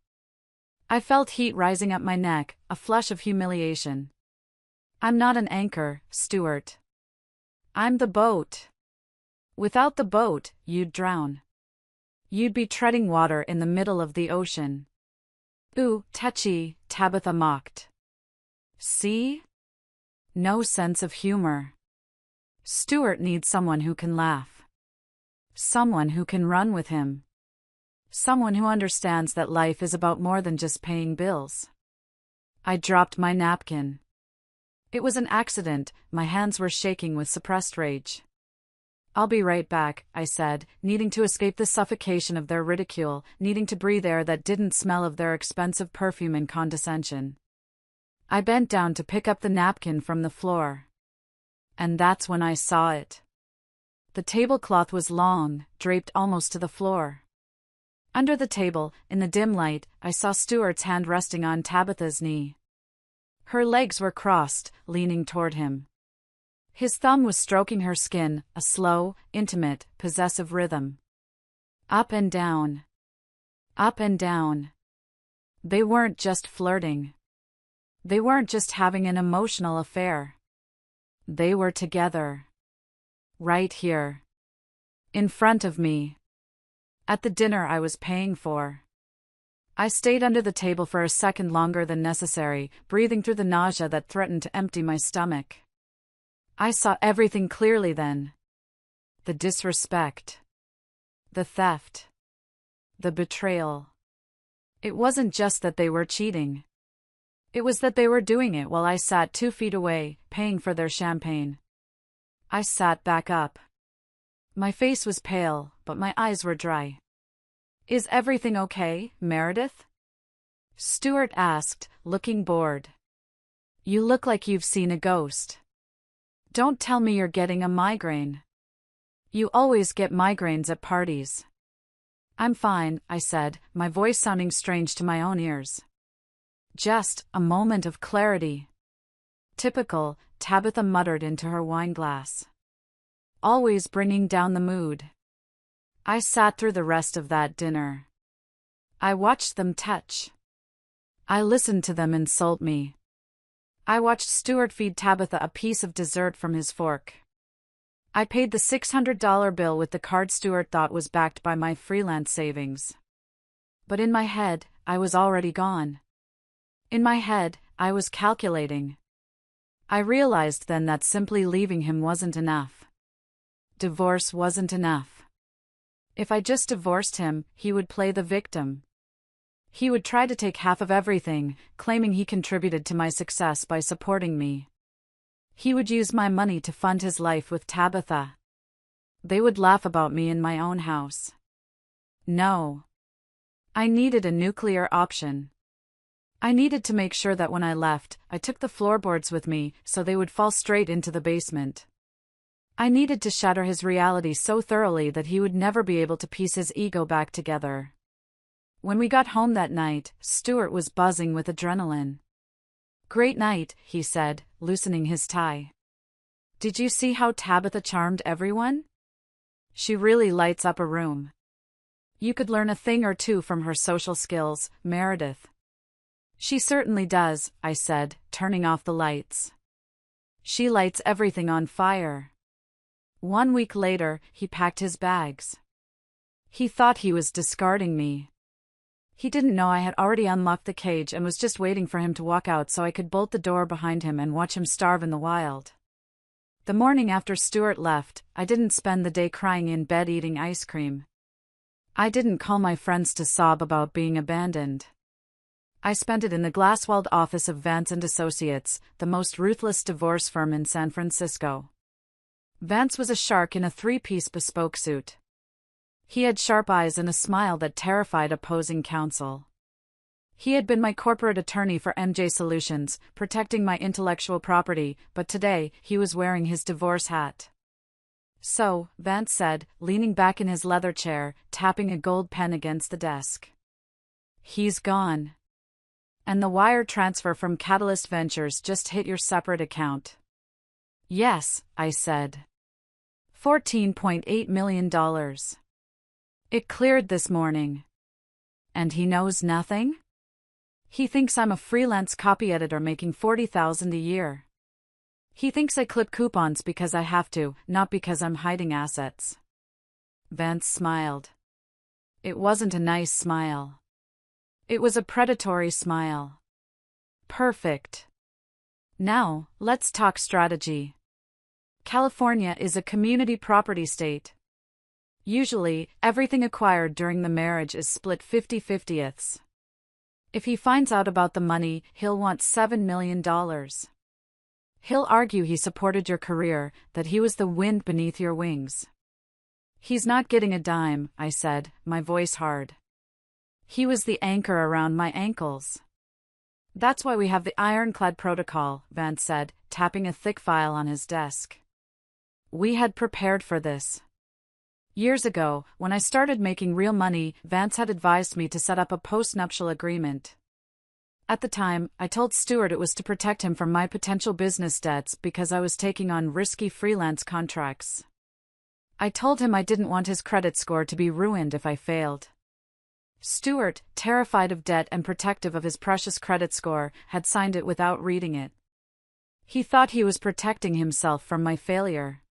[SPEAKER 1] I felt heat rising up my neck, a flush of humiliation. "I'm not an anchor, Stuart. I'm the boat. Without the boat, you'd drown. You'd be treading water in the middle of the ocean." "Ooh, touchy," Tabitha mocked. "See? No sense of humor. Stuart needs someone who can laugh. Someone who can run with him. Someone who understands that life is about more than just paying bills." I dropped my napkin. It was an accident, my hands were shaking with suppressed rage. "I'll be right back," I said, needing to escape the suffocation of their ridicule, needing to breathe air that didn't smell of their expensive perfume and condescension. I bent down to pick up the napkin from the floor. And that's when I saw it. The tablecloth was long, draped almost to the floor. Under the table, in the dim light, I saw Stuart's hand resting on Tabitha's knee. Her legs were crossed, leaning toward him. His thumb was stroking her skin, a slow, intimate, possessive rhythm. Up and down. Up and down. They weren't just flirting. They weren't just having an emotional affair. They were together. Right here. In front of me. At the dinner I was paying for. I stayed under the table for a second longer than necessary, breathing through the nausea that threatened to empty my stomach. I saw everything clearly then. The disrespect. The theft. The betrayal. It wasn't just that they were cheating. It was that they were doing it while I sat 2 feet away, paying for their champagne. I sat back up. My face was pale, but my eyes were dry. "Is everything okay, Meredith?" Stuart asked, looking bored. "You look like you've seen a ghost. Don't tell me you're getting a migraine. You always get migraines at parties." I'm fine, I said, my voice sounding strange to my own ears. Just a moment of clarity. Typical, Tabitha muttered into her wineglass. Always bringing down the mood. I sat through the rest of that dinner. I watched them touch. I listened to them insult me. I watched Stuart feed Tabitha a piece of dessert from his fork. I paid the $600 bill with the card Stuart thought was backed by my freelance savings. But in my head, I was already gone. In my head, I was calculating. I realized then that simply leaving him wasn't enough. Divorce wasn't enough. If I just divorced him, he would play the victim. He would try to take half of everything, claiming he contributed to my success by supporting me. He would use my money to fund his life with Tabitha. They would laugh about me in my own house. No. I needed a nuclear option. I needed to make sure that when I left, I took the floorboards with me so they would fall straight into the basement. I needed to shatter his reality so thoroughly that he would never be able to piece his ego back together. When we got home that night, Stuart was buzzing with adrenaline. "Great night," he said, loosening his tie. "Did you see how Tabitha charmed everyone? She really lights up a room. You could learn a thing or two from her social skills, Meredith." "She certainly does," I said, turning off the lights. "She lights everything on fire." 1 week later, he packed his bags. He thought he was discarding me. He didn't know I had already unlocked the cage and was just waiting for him to walk out so I could bolt the door behind him and watch him starve in the wild. The morning after Stuart left, I didn't spend the day crying in bed eating ice cream. I didn't call my friends to sob about being abandoned. I spent it in the glass-walled office of Vance & Associates, the most ruthless divorce firm in San Francisco. Vance was a shark in a three-piece bespoke suit. He had sharp eyes and a smile that terrified opposing counsel. He had been my corporate attorney for MJ Solutions, protecting my intellectual property, but today, he was wearing his divorce hat. "So," Vance said, leaning back in his leather chair, tapping a gold pen against the desk. "He's gone. And the wire transfer from Catalyst Ventures just hit your separate account." "Yes," I said. $14.8 million. It cleared this morning. And he knows nothing? He thinks I'm a freelance copy editor making $40,000 a year. He thinks I clip coupons because I have to, not because I'm hiding assets. Vance smiled. It wasn't a nice smile. It was a predatory smile. Perfect. Now, let's talk strategy. California is a community property state. Usually, everything acquired during the marriage is split 50-50ths. If he finds out about the money, he'll want $7 million. He'll argue he supported your career, that he was the wind beneath your wings. He's not getting a dime, I said, my voice hard. He was the anchor around my ankles. That's why we have the ironclad protocol, Vance said, tapping a thick file on his desk. We had prepared for this. Years ago, when I started making real money, Vance had advised me to set up a postnuptial agreement. At the time, I told Stuart it was to protect him from my potential business debts because I was taking on risky freelance contracts. I told him I didn't want his credit score to be ruined if I failed. Stuart, terrified of debt and protective of his precious credit score, had signed it without reading it. He thought he was protecting himself from my failure.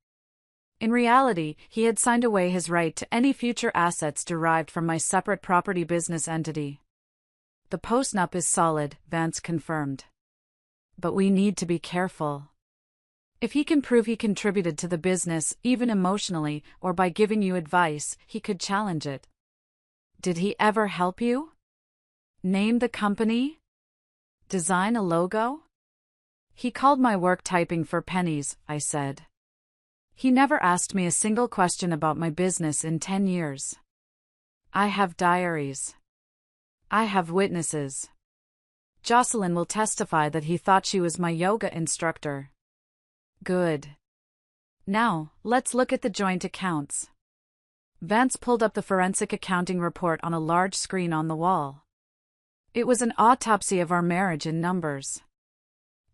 [SPEAKER 1] In reality, he had signed away his right to any future assets derived from my separate property business entity. The postnup is solid, Vance confirmed. But we need to be careful. If he can prove he contributed to the business, even emotionally, or by giving you advice, he could challenge it. Did he ever help you? Name the company? Design a logo? He called my work typing for pennies, I said. He never asked me a single question about my business in 10 years. I have diaries. I have witnesses. Jocelyn will testify that he thought she was my yoga instructor. Good. Now, let's look at the joint accounts. Vance pulled up the forensic accounting report on a large screen on the wall. It was an autopsy of our marriage in numbers.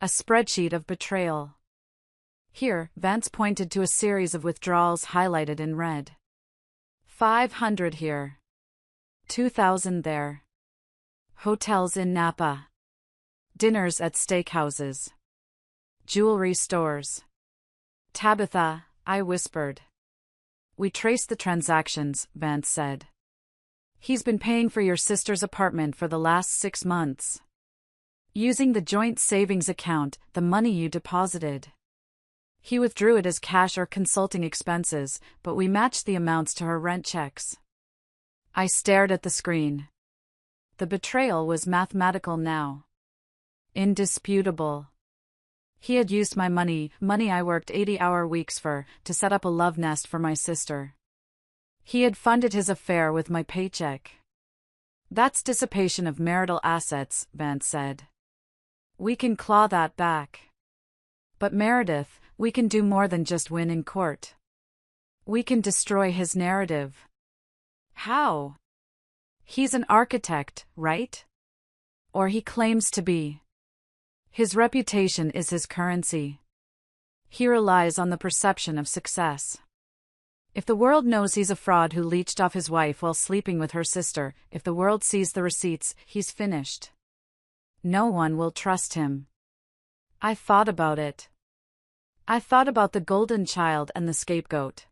[SPEAKER 1] A spreadsheet of betrayal. Here, Vance pointed to a series of withdrawals highlighted in red. 500 here. 2,000 there. Hotels in Napa. Dinners at steakhouses. Jewelry stores. Tabitha, I whispered. We traced the transactions, Vance said. He's been paying for your sister's apartment for the last 6 months. Using the joint savings account, the money you deposited. He withdrew it as cash or consulting expenses, but we matched the amounts to her rent checks. I stared at the screen. The betrayal was mathematical now. Indisputable. He had used my money I worked 80-hour weeks for, to set up a love nest for my sister. He had funded his affair with my paycheck. That's dissipation of marital assets, Vance said. We can claw that back. But Meredith, we can do more than just win in court. We can destroy his narrative. How? He's an architect, right? Or he claims to be. His reputation is his currency. He relies on the perception of success. If the world knows he's a fraud who leeched off his wife while sleeping with her sister, if the world sees the receipts, he's finished. No one will trust him. I thought about it. I thought about the golden child and the scapegoat.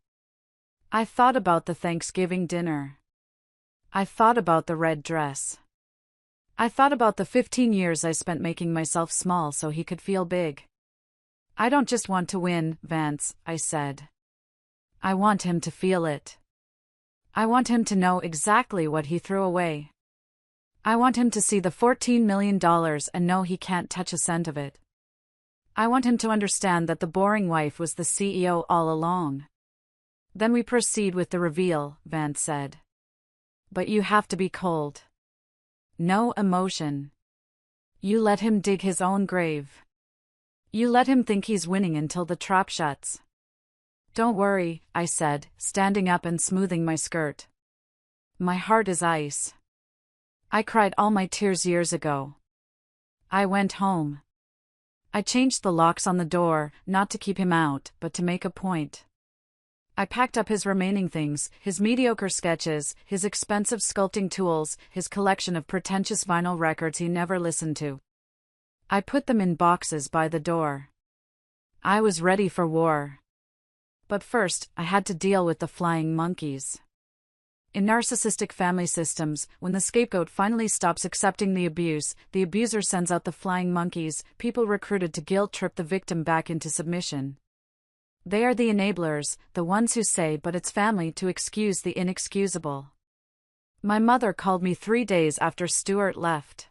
[SPEAKER 1] I thought about the Thanksgiving dinner. I thought about the red dress. I thought about the 15 years I spent making myself small so he could feel big. I don't just want to win, Vance, I said. I want him to feel it. I want him to know exactly what he threw away. I want him to see the $14 million and know he can't touch a cent of it. I want him to understand that the boring wife was the CEO all along. Then we proceed with the reveal, Vance said. But you have to be cold. No emotion. You let him dig his own grave. You let him think he's winning until the trap shuts. Don't worry, I said, standing up and smoothing my skirt. My heart is ice. I cried all my tears years ago. I went home. I changed the locks on the door, not to keep him out, but to make a point. I packed up his remaining things, his mediocre sketches, his expensive sculpting tools, his collection of pretentious vinyl records he never listened to. I put them in boxes by the door. I was ready for war. But first, I had to deal with the flying monkeys. In narcissistic family systems, when the scapegoat finally stops accepting the abuse, the abuser sends out the flying monkeys, people recruited to guilt-trip the victim back into submission. They are the enablers, the ones who say but it's family to excuse the inexcusable. My mother called me 3 days after Stuart left.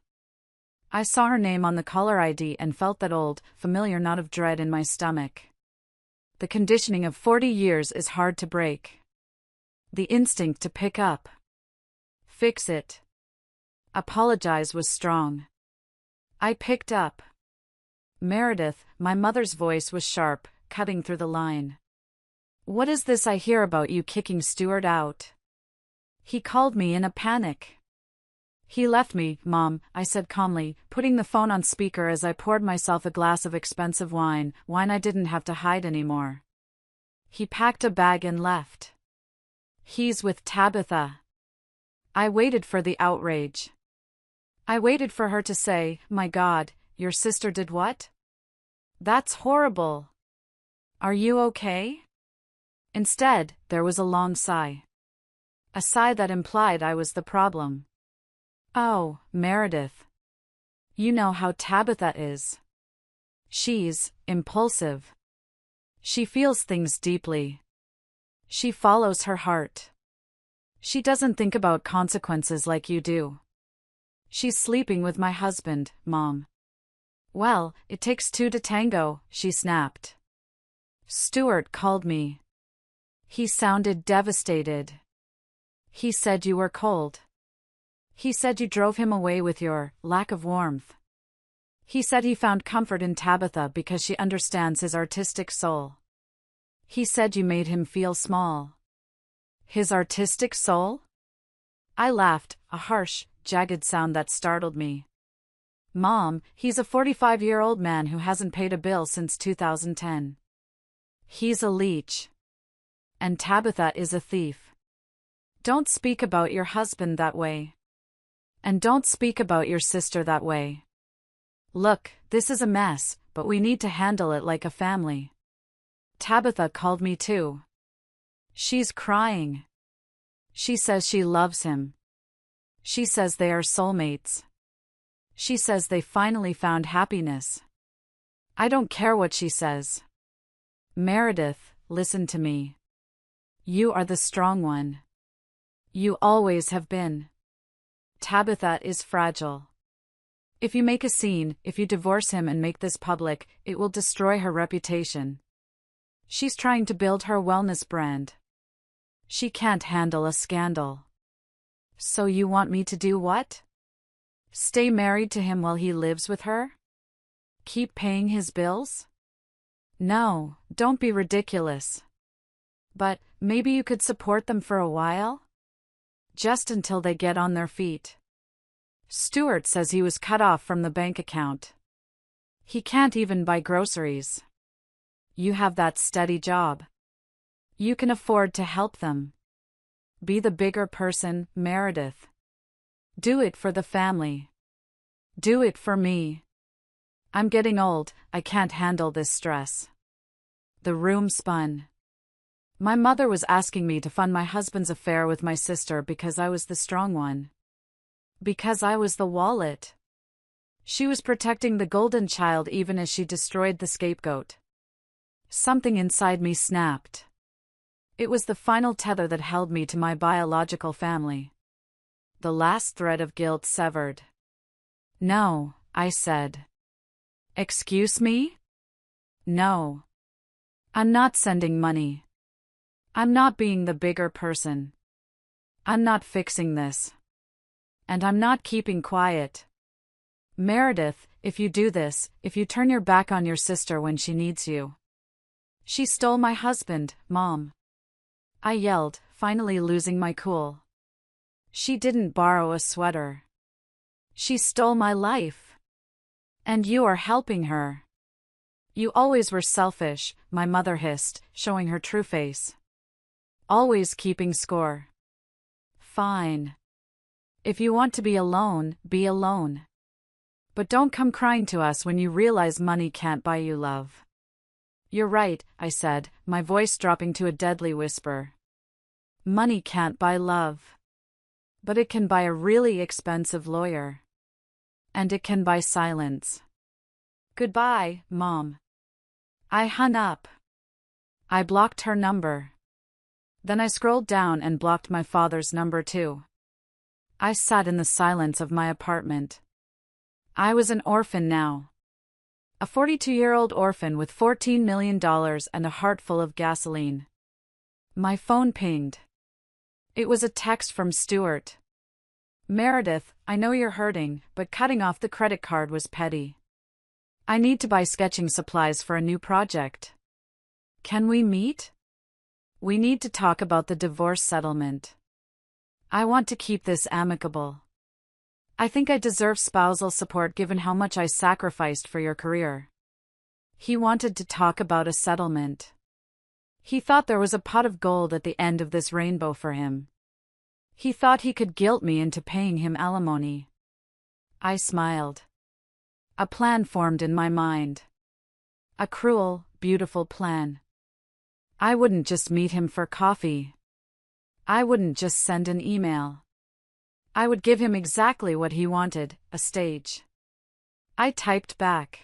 [SPEAKER 1] I saw her name on the caller ID and felt that old, familiar knot of dread in my stomach. The conditioning of 40 years is hard to break. The instinct to pick up. Fix it. Apologize was strong. I picked up. Meredith, my mother's voice was sharp, cutting through the line. What is this I hear about you kicking Stuart out? He called me in a panic. He left me, Mom, I said calmly, putting the phone on speaker as I poured myself a glass of expensive wine I didn't have to hide anymore. He packed a bag and left. He's with Tabitha. I waited for the outrage. I waited for her to say, my God, your sister did what? That's horrible. Are you okay? Instead, there was a long sigh. A sigh that implied I was the problem. Oh, Meredith. You know how Tabitha is. She's impulsive. She feels things deeply. She follows her heart. She doesn't think about consequences like you do. She's sleeping with my husband, Mom. Well, it takes two to tango, she snapped. Stuart called me. He sounded devastated. He said you were cold. He said you drove him away with your lack of warmth. He said he found comfort in Tabitha because she understands his artistic soul. He said you made him feel small. His artistic soul? I laughed, a harsh, jagged sound that startled me. Mom, he's a 45-year-old man who hasn't paid a bill since 2010. He's a leech. And Tabitha is a thief. Don't speak about your husband that way. And don't speak about your sister that way. Look, this is a mess, but we need to handle it like a family. Tabitha called me too. She's crying. She says she loves him. She says they are soulmates. She says they finally found happiness. I don't care what she says. Meredith, listen to me. You are the strong one. You always have been. Tabitha is fragile. If you make a scene, if you divorce him and make this public, it will destroy her reputation. She's trying to build her wellness brand. She can't handle a scandal. So you want me to do what? Stay married to him while he lives with her? Keep paying his bills? No, don't be ridiculous. But maybe you could support them for a while? Just until they get on their feet. Stuart says he was cut off from the bank account. He can't even buy groceries. You have that steady job. You can afford to help them. Be the bigger person, Meredith. Do it for the family. Do it for me. I'm getting old, I can't handle this stress. The room spun. My mother was asking me to fund my husband's affair with my sister because I was the strong one. Because I was the wallet. She was protecting the golden child even as she destroyed the scapegoat. Something inside me snapped. It was the final tether that held me to my biological family. The last thread of guilt severed. No, I said. Excuse me? No. I'm not sending money. I'm not being the bigger person. I'm not fixing this. And I'm not keeping quiet. Meredith, if you do this, if you turn your back on your sister when she needs you. She stole my husband, Mom. I yelled, finally losing my cool. She didn't borrow a sweater. She stole my life. And you are helping her. You always were selfish, my mother hissed, showing her true face. Always keeping score. Fine. If you want to be alone, be alone. But don't come crying to us when you realize money can't buy you love. You're right, I said, my voice dropping to a deadly whisper. Money can't buy love. But it can buy a really expensive lawyer. And it can buy silence. Goodbye, Mom. I hung up. I blocked her number. Then I scrolled down and blocked my father's number too. I sat in the silence of my apartment. I was an orphan now. A 42-year-old orphan with $14 million and a heart full of gasoline. My phone pinged. It was a text from Stuart. Meredith, I know you're hurting, but cutting off the credit card was petty. I need to buy sketching supplies for a new project. Can we meet? We need to talk about the divorce settlement. I want to keep this amicable. I think I deserve spousal support given how much I sacrificed for your career. He wanted to talk about a settlement. He thought there was a pot of gold at the end of this rainbow for him. He thought he could guilt me into paying him alimony. I smiled. A plan formed in my mind. A cruel, beautiful plan. I wouldn't just meet him for coffee. I wouldn't just send an email. I would give him exactly what he wanted, a stage. I typed back.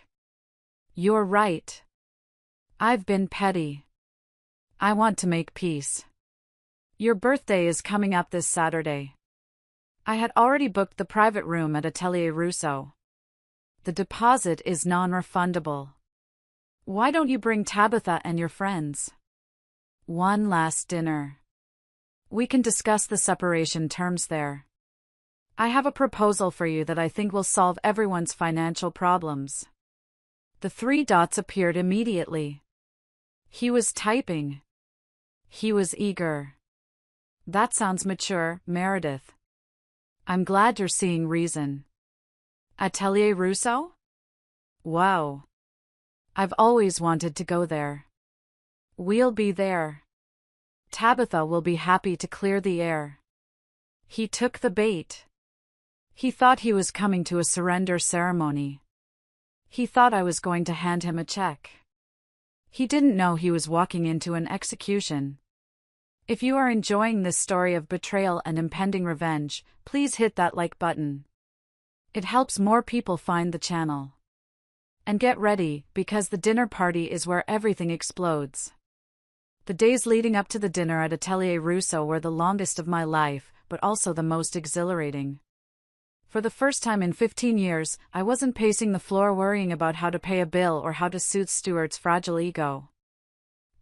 [SPEAKER 1] You're right. I've been petty. I want to make peace. Your birthday is coming up this Saturday. I had already booked the private room at Atelier Rousseau. The deposit is non-refundable. Why don't you bring Tabitha and your friends? One last dinner. We can discuss the separation terms there. I have a proposal for you that I think will solve everyone's financial problems. The 3 dots appeared immediately. He was typing. He was eager. That sounds mature, Meredith. I'm glad you're seeing reason. Atelier Rousseau? Wow. I've always wanted to go there. We'll be there. Tabitha will be happy to clear the air. He took the bait. He thought he was coming to a surrender ceremony. He thought I was going to hand him a check. He didn't know he was walking into an execution. If you are enjoying this story of betrayal and impending revenge, please hit that like button. It helps more people find the channel. And get ready, because the dinner party is where everything explodes. The days leading up to the dinner at Atelier Rousseau were the longest of my life, but also the most exhilarating. For the first time in 15 years, I wasn't pacing the floor worrying about how to pay a bill or how to soothe Stuart's fragile ego.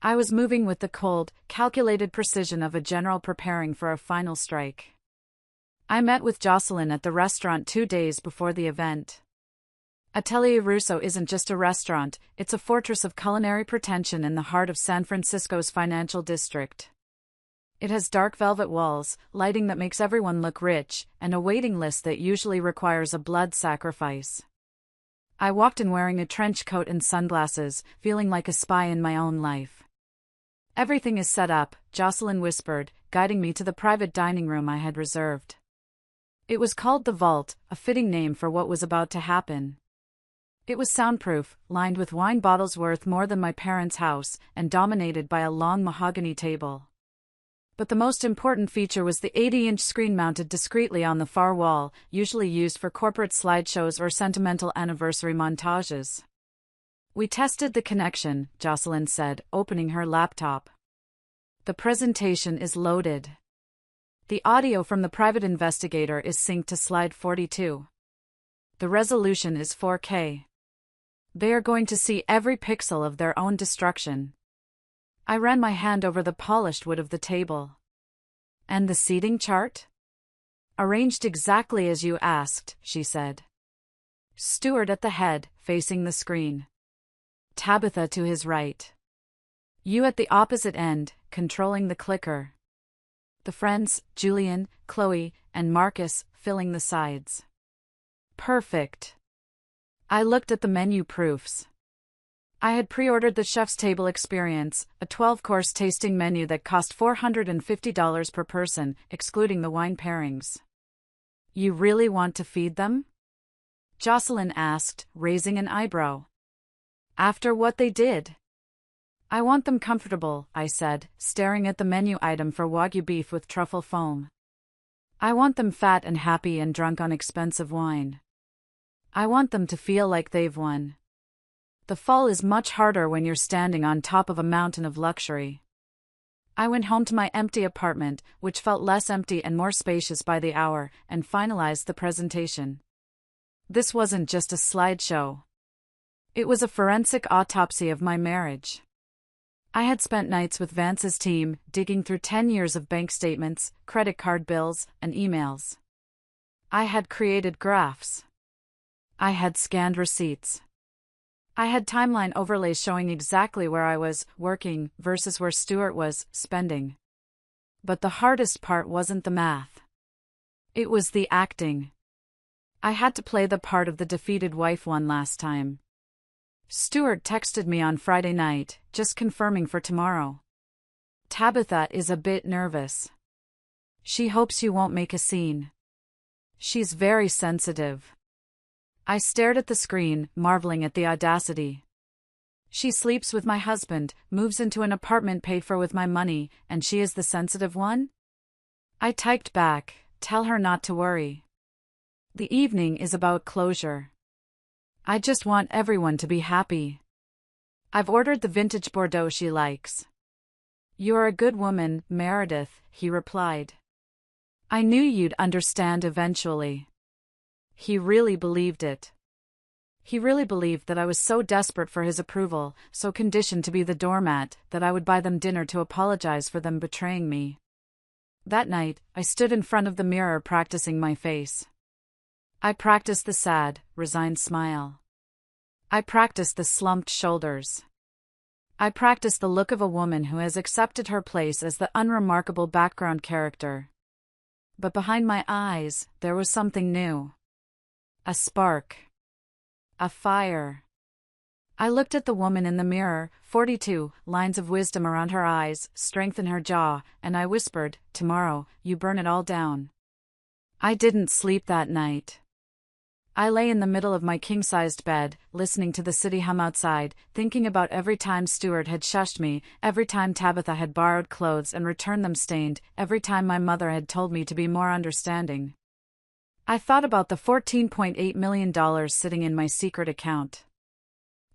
[SPEAKER 1] I was moving with the cold, calculated precision of a general preparing for a final strike. I met with Jocelyn at the restaurant 2 days before the event. Atelier Rousseau isn't just a restaurant, it's a fortress of culinary pretension in the heart of San Francisco's financial district. It has dark velvet walls, lighting that makes everyone look rich, and a waiting list that usually requires a blood sacrifice. I walked in wearing a trench coat and sunglasses, feeling like a spy in my own life. Everything is set up, Jocelyn whispered, guiding me to the private dining room I had reserved. It was called the Vault, a fitting name for what was about to happen. It was soundproof, lined with wine bottles worth more than my parents' house, and dominated by a long mahogany table. But the most important feature was the 80-inch screen mounted discreetly on the far wall, usually used for corporate slideshows or sentimental anniversary montages. We tested the connection, Jocelyn said, opening her laptop. The presentation is loaded. The audio from the private investigator is synced to slide 42. The resolution is 4K. They are going to see every pixel of their own destruction. I ran my hand over the polished wood of the table. And the seating chart? Arranged exactly as you asked, she said. Stuart at the head, facing the screen. Tabitha to his right. You at the opposite end, controlling the clicker. The friends, Julian, Chloe, and Marcus, filling the sides. Perfect. I looked at the menu proofs. I had pre-ordered the Chef's Table Experience, a 12-course tasting menu that cost $450 per person, excluding the wine pairings. You really want to feed them? Jocelyn asked, raising an eyebrow. After what they did? I want them comfortable, I said, staring at the menu item for Wagyu beef with truffle foam. I want them fat and happy and drunk on expensive wine. I want them to feel like they've won. The fall is much harder when you're standing on top of a mountain of luxury. I went home to my empty apartment, which felt less empty and more spacious by the hour, and finalized the presentation. This wasn't just a slideshow. It was a forensic autopsy of my marriage. I had spent nights with Vance's team, digging through 10 years of bank statements, credit card bills, and emails. I had created graphs. I had scanned receipts. I had timeline overlays showing exactly where I was working versus where Stuart was spending. But the hardest part wasn't the math. It was the acting. I had to play the part of the defeated wife one last time. Stuart texted me on Friday night, just confirming for tomorrow. Tabitha is a bit nervous. She hopes you won't make a scene. She's very sensitive. I stared at the screen, marveling at the audacity. She sleeps with my husband, moves into an apartment paid for with my money, and she is the sensitive one? I typed back, tell her not to worry. The evening is about closure. I just want everyone to be happy. I've ordered the vintage Bordeaux she likes. You're a good woman, Meredith, he replied. I knew you'd understand eventually. He really believed it. He really believed that I was so desperate for his approval, so conditioned to be the doormat, that I would buy them dinner to apologize for them betraying me. That night, I stood in front of the mirror practicing my face. I practiced the sad, resigned smile. I practiced the slumped shoulders. I practiced the look of a woman who has accepted her place as the unremarkable background character. But behind my eyes, there was something new. A spark. A fire. I looked at the woman in the mirror, 42, lines of wisdom around her eyes, strength in her jaw, and I whispered, "Tomorrow, you burn it all down." I didn't sleep that night. I lay in the middle of my king-sized bed, listening to the city hum outside, thinking about every time Stuart had shushed me, every time Tabitha had borrowed clothes and returned them stained, every time my mother had told me to be more understanding. I thought about the $14.8 million sitting in my secret account.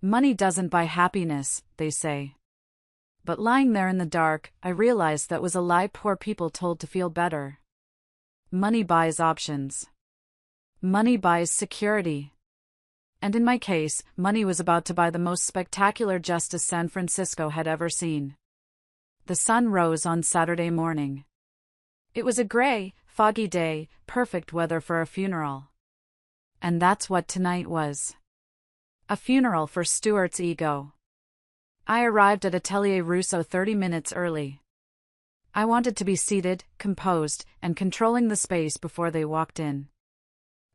[SPEAKER 1] Money doesn't buy happiness, they say. But lying there in the dark, I realized that was a lie poor people told to feel better. Money buys options. Money buys security. And in my case, money was about to buy the most spectacular justice San Francisco had ever seen. The sun rose on Saturday morning. It was a gray, foggy day, perfect weather for a funeral. And that's what tonight was. A funeral for Stuart's ego. I arrived at Atelier Rousseau 30 minutes early. I wanted to be seated, composed, and controlling the space before they walked in.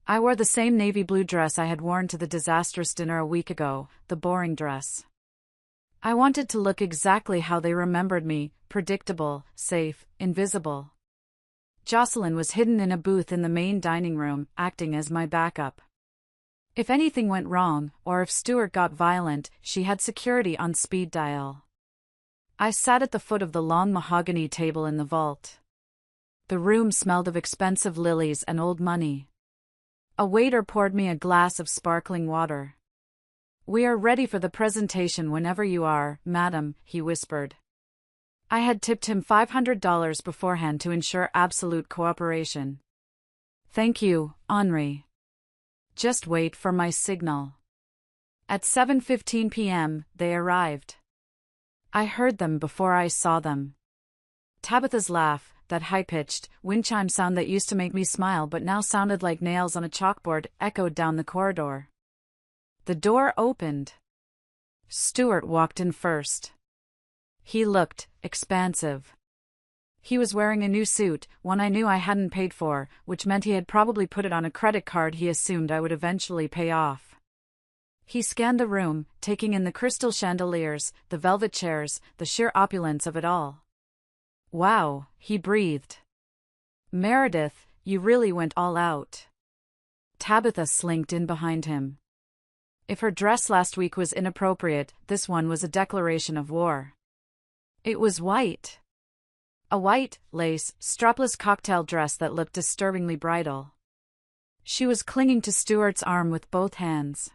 [SPEAKER 1] I wore the same navy blue dress I had worn to the disastrous dinner a week ago, the boring dress. I wanted to look exactly how they remembered me, predictable, safe, invisible. Jocelyn was hidden in a booth in the main dining room, acting as my backup. If anything went wrong, or if Stuart got violent, she had security on speed dial. I sat at the foot of the long mahogany table in the vault. The room smelled of expensive lilies and old money. A waiter poured me a glass of sparkling water. "We are ready for the presentation whenever you are, madam," he whispered. I had tipped him $500 beforehand to ensure absolute cooperation. "Thank you, Henri. Just wait for my signal." At 7:15 p.m., they arrived. I heard them before I saw them. Tabitha's laugh, that high-pitched, wind chime sound that used to make me smile but now sounded like nails on a chalkboard, echoed down the corridor. The door opened. Stuart walked in first. He looked expansive. He was wearing a new suit, one I knew I hadn't paid for, which meant he had probably put it on a credit card he assumed I would eventually pay off. He scanned the room, taking in the crystal chandeliers, the velvet chairs, the sheer opulence of it all. "Wow," he breathed. "Meredith, you really went all out." Tabitha slinked in behind him. If her dress last week was inappropriate, this one was a declaration of war. It was white. A white, lace, strapless cocktail dress that looked disturbingly bridal. She was clinging to Stuart's arm with both hands.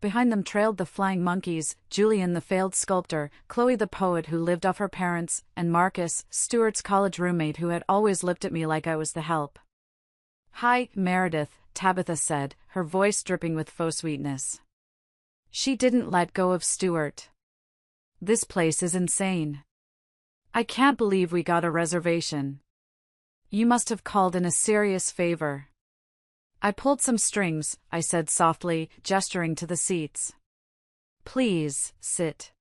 [SPEAKER 1] Behind them trailed the flying monkeys, Julian the failed sculptor, Chloe the poet who lived off her parents, and Marcus, Stuart's college roommate who had always looked at me like I was the help. "Hi, Meredith," Tabitha said, her voice dripping with faux sweetness. She didn't let go of Stuart. "This place is insane. I can't believe we got a reservation. You must have called in a serious favor." "I pulled some strings," I said softly, gesturing to the seats. "Please, sit."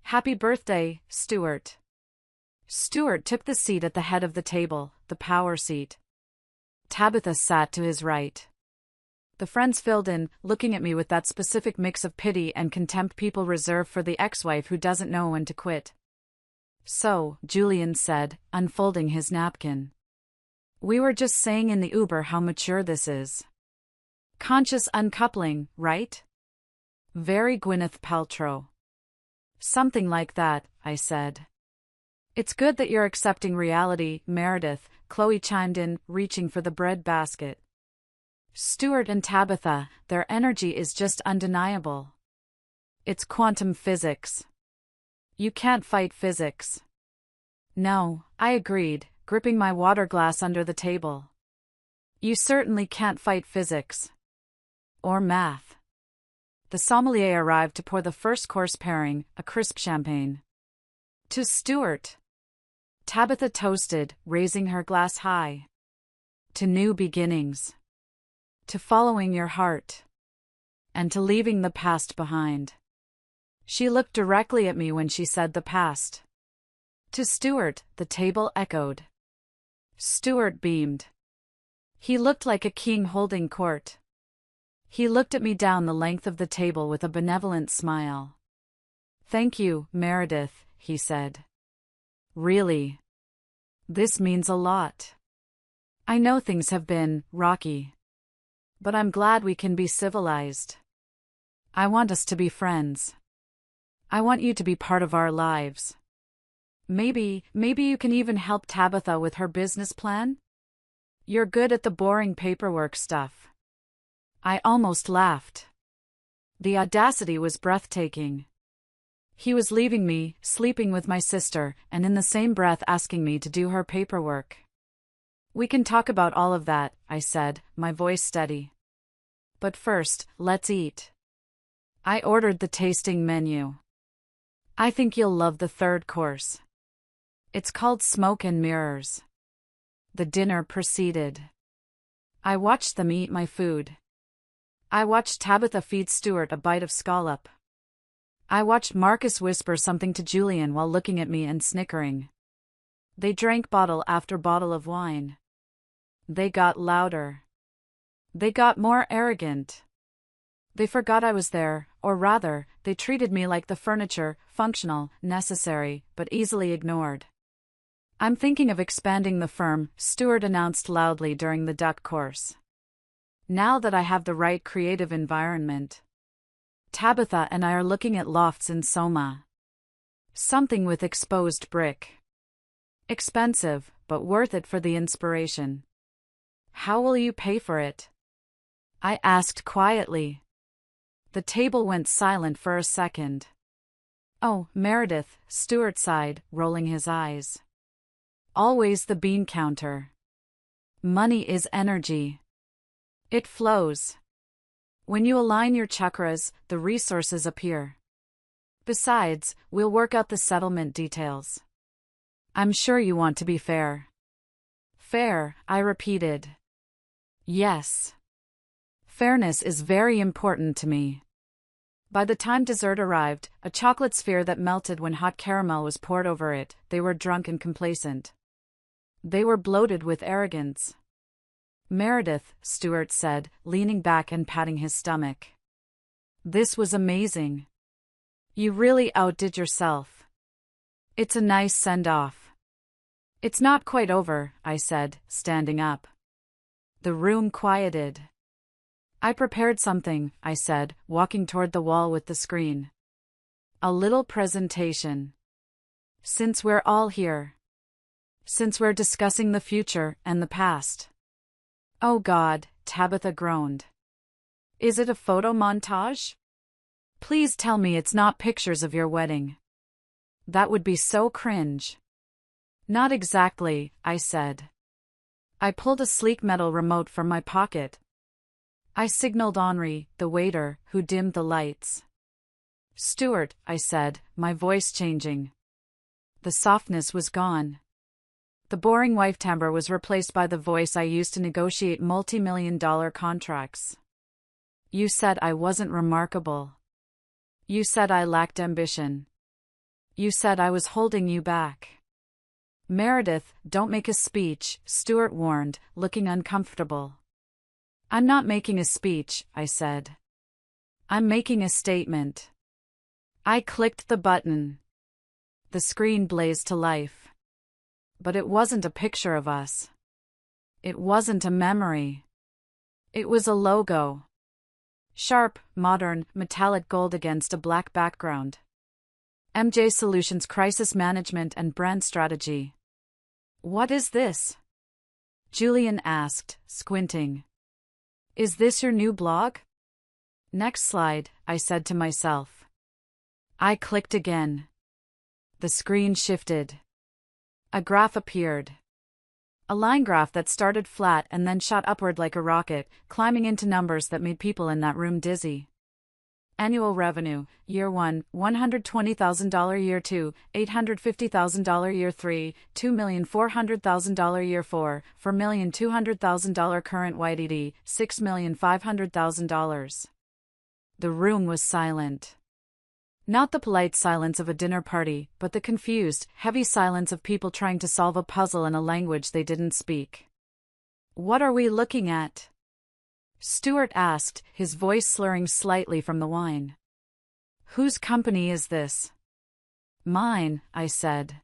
[SPEAKER 1] "Happy birthday, Stuart." Stuart took the seat at the head of the table, the power seat. Tabitha sat to his right. The friends filled in, looking at me with that specific mix of pity and contempt people reserve for the ex-wife who doesn't know when to quit. "So," Julian said, unfolding his napkin. "We were just saying in the Uber how mature this is. Conscious uncoupling, right? Very Gwyneth Paltrow." "Something like that," I said. "It's good that you're accepting reality, Meredith," Chloe chimed in, reaching for the bread basket. "Stuart and Tabitha, their energy is just undeniable. It's quantum physics. You can't fight physics." "No," I agreed, gripping my water glass under the table. "You certainly can't fight physics. Or math." The sommelier arrived to pour the first course pairing, a crisp champagne. "To Stuart." Tabitha toasted, raising her glass high. "To new beginnings. To following your heart. And to leaving the past behind." She looked directly at me when she said the past. To Stuart, the table echoed. Stuart beamed. He looked like a king holding court. He looked at me down the length of the table with a benevolent smile. Thank you, Meredith, he said. Really. This means a lot. I know things have been rocky. But I'm glad we can be civilized. I want us to be friends. I want you to be part of our lives. Maybe you can even help Tabitha with her business plan? You're good at the boring paperwork stuff. I almost laughed. The audacity was breathtaking. He was leaving me, sleeping with my sister, and in the same breath asking me to do her paperwork. We can talk about all of that, I said, my voice steady. But first, let's eat. I ordered the tasting menu. I think you'll love the third course. It's called Smoke and Mirrors. The dinner proceeded. I watched them eat my food. I watched Tabitha feed Stuart a bite of scallop. I watched Marcus whisper something to Julian while looking at me and snickering. They drank bottle after bottle of wine. They got louder. They got more arrogant. They forgot I was there, or rather, they treated me like the furniture, functional, necessary, but easily ignored. I'm thinking of expanding the firm, Stuart announced loudly during the duck course. Now that I have the right creative environment. Tabitha and I are looking at lofts in Soma. Something with exposed brick. Expensive, but worth it for the inspiration. How will you pay for it? I asked quietly. The table went silent for a second. Oh, Meredith, Stuart sighed, rolling his eyes. Always the bean counter. Money is energy. It flows. When you align your chakras, the resources appear. Besides, we'll work out the settlement details. I'm sure you want to be fair. Fair, I repeated. Yes. Fairness is very important to me. By the time dessert arrived, a chocolate sphere that melted when hot caramel was poured over it, they were drunk and complacent. They were bloated with arrogance. Meredith, Stuart said, leaning back and patting his stomach. This was amazing. You really outdid yourself. It's a nice send-off. It's not quite over, I said, standing up. The room quieted. I prepared something, I said, walking toward the wall with the screen. A little presentation. Since we're all here. Since we're discussing the future and the past. Oh God, Tabitha groaned. Is it a photo montage? Please tell me it's not pictures of your wedding. That would be so cringe. Not exactly, I said. I pulled a sleek metal remote from my pocket. I signaled Henri, the waiter, who dimmed the lights. Stuart, I said, my voice changing. The softness was gone. The boring wife timbre was replaced by the voice I used to negotiate multi-million-dollar contracts. You said I wasn't remarkable. You said I lacked ambition. You said I was holding you back. Meredith, don't make a speech, Stuart warned, looking uncomfortable. I'm not making a speech, I said. I'm making a statement. I clicked the button. The screen blazed to life. But it wasn't a picture of us. It wasn't a memory. It was a logo. Sharp, modern, metallic gold against a black background. MJ Solutions Crisis Management and Brand Strategy. What is this? Julian asked, squinting. Is this your new blog? Next slide, I said to myself. I clicked again. The screen shifted. A graph appeared. A line graph that started flat and then shot upward like a rocket, climbing into numbers that made people in that room dizzy. Annual revenue, Year 1, $120,000 Year 2, $850,000 Year 3, $2,400,000 Year 4, $4,200,000 current YTD, $6,500,000. The room was silent. Not the polite silence of a dinner party, but the confused, heavy silence of people trying to solve a puzzle in a language they didn't speak. "What are we looking at?" Stuart asked, his voice slurring slightly from the wine. "Whose company is this?" "Mine," I said.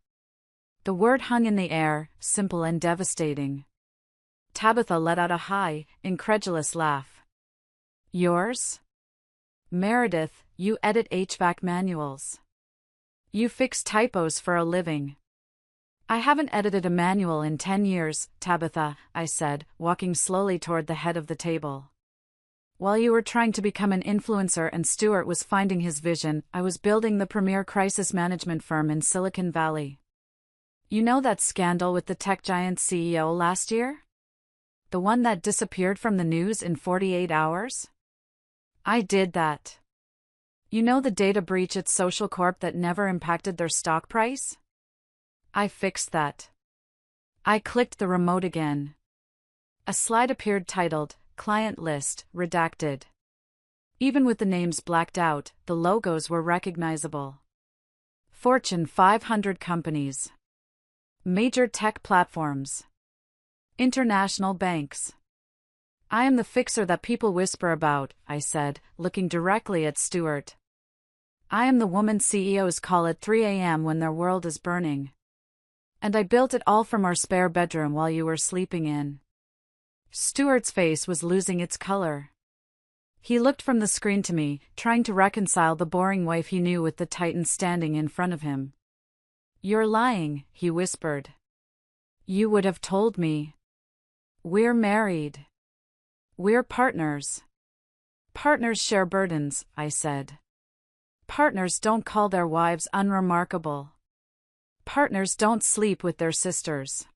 [SPEAKER 1] The word hung in the air, simple and devastating. Tabitha let out a high, incredulous laugh. "Yours?" "Meredith, you edit HVAC manuals. You fix typos for a living." "I haven't edited a manual in 10 years, Tabitha," I said, walking slowly toward the head of the table. "While you were trying to become an influencer and Stuart was finding his vision, I was building the premier crisis management firm in Silicon Valley. You know that scandal with the tech giant CEO last year? The one that disappeared from the news in 48 hours? I did that. You know the data breach at Social Corp that never impacted their stock price? I fixed that." I clicked the remote again. A slide appeared titled, "Client List, Redacted." Even with the names blacked out, the logos were recognizable. Fortune 500 companies. Major tech platforms. International banks. "I am the fixer that people whisper about," I said, looking directly at Stuart. "I am the woman CEOs call at 3 a.m. when their world is burning. And I built it all from our spare bedroom while you were sleeping in." Stuart's face was losing its color. He looked from the screen to me, trying to reconcile the boring wife he knew with the titan standing in front of him. "You're lying," he whispered. "You would have told me. We're married. We're partners." "Partners share burdens," I said. "Partners don't call their wives unremarkable. Partners don't sleep with their sisters."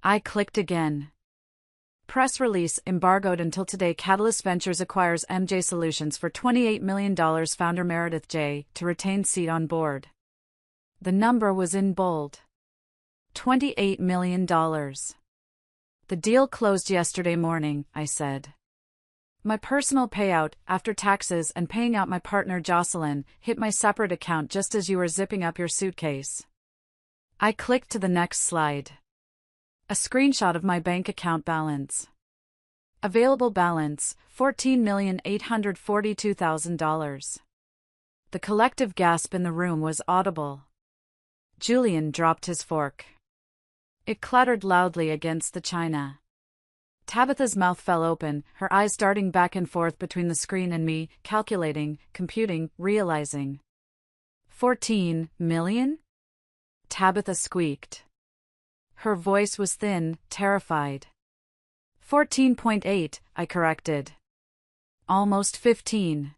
[SPEAKER 1] I clicked again. Press release embargoed until today. Catalyst Ventures acquires MJ Solutions for $28 million. Founder Meredith J. to retain seat on board. The number was in bold. $28 million. "The deal closed yesterday morning," I said. "My personal payout, after taxes and paying out my partner Jocelyn, hit my separate account just as you were zipping up your suitcase." I clicked to the next slide. A screenshot of my bank account balance. Available balance, $14,842,000. The collective gasp in the room was audible. Julian dropped his fork. It clattered loudly against the china. Tabitha's mouth fell open, her eyes darting back and forth between the screen and me, calculating, computing, realizing. 14 million? Tabitha squeaked. Her voice was thin, terrified. 14.8, I corrected. Almost 15.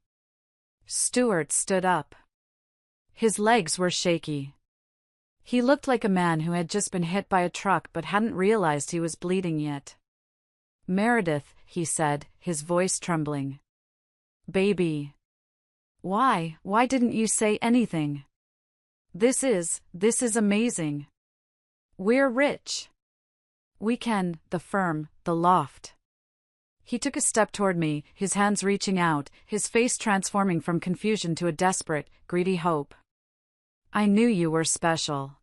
[SPEAKER 1] Stuart stood up. His legs were shaky. He looked like a man who had just been hit by a truck but hadn't realized he was bleeding yet. "Meredith," he said, his voice trembling. "Baby. Why didn't you say anything? This is amazing. We're rich. We can, the firm, the loft." He took a step toward me, his hands reaching out, his face transforming from confusion to a desperate, greedy hope. "I knew you were special.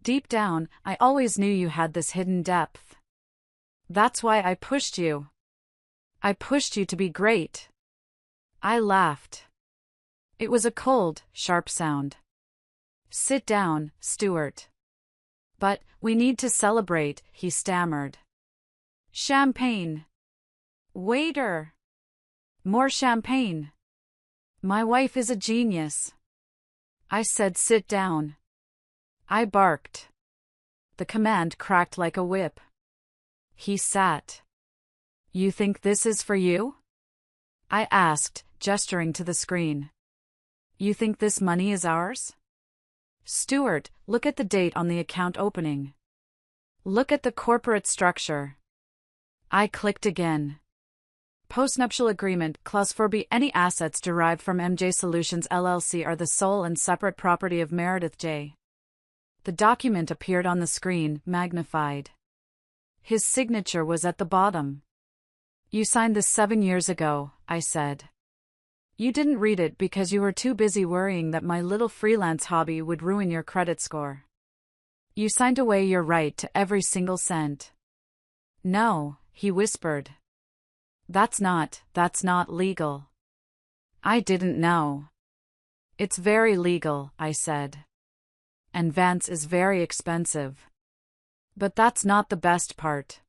[SPEAKER 1] Deep down, I always knew you had this hidden depth. That's why I pushed you. I pushed you to be great." I laughed. It was a cold, sharp sound. "Sit down, Stuart." "But, we need to celebrate," he stammered. "Champagne. Waiter. More champagne. My wife is a genius." I said sit down. I barked. The command cracked like a whip. He sat. "You think this is for you?" I asked, gesturing to the screen. "You think this money is ours?" "Stuart, look at the date on the account opening. Look at the corporate structure." I clicked again. Postnuptial agreement, clause 4B. Any assets derived from MJ Solutions LLC are the sole and separate property of Meredith J. The document appeared on the screen, magnified. His signature was at the bottom. "You signed this 7 years ago," I said. You didn't read it because you were too busy worrying that my little freelance hobby would ruin your credit score. You signed away your right to every single cent. No, he whispered. That's not legal. I didn't know. It's very legal, I said. And Vance is very expensive. But that's not the best part.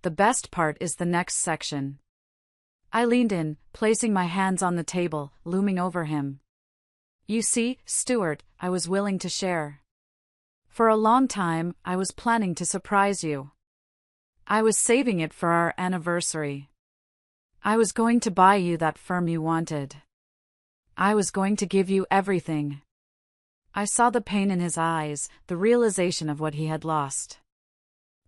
[SPEAKER 1] The best part is the next section. I leaned in, placing my hands on the table, looming over him. You see, Stuart, I was willing to share. For a long time, I was planning to surprise you. I was saving it for our anniversary. I was going to buy you that firm you wanted. I was going to give you everything. I saw the pain in his eyes, the realization of what he had lost.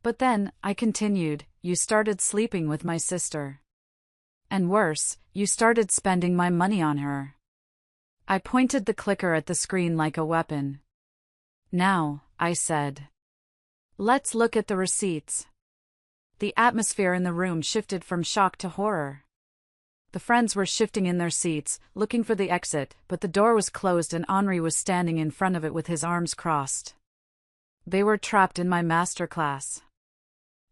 [SPEAKER 1] But then, I continued, you started sleeping with my sister. And worse, you started spending my money on her. I pointed the clicker at the screen like a weapon. Now, I said. Let's look at the receipts. The atmosphere in the room shifted from shock to horror. The friends were shifting in their seats, looking for the exit, but the door was closed and Henri was standing in front of it with his arms crossed. They were trapped in my masterclass.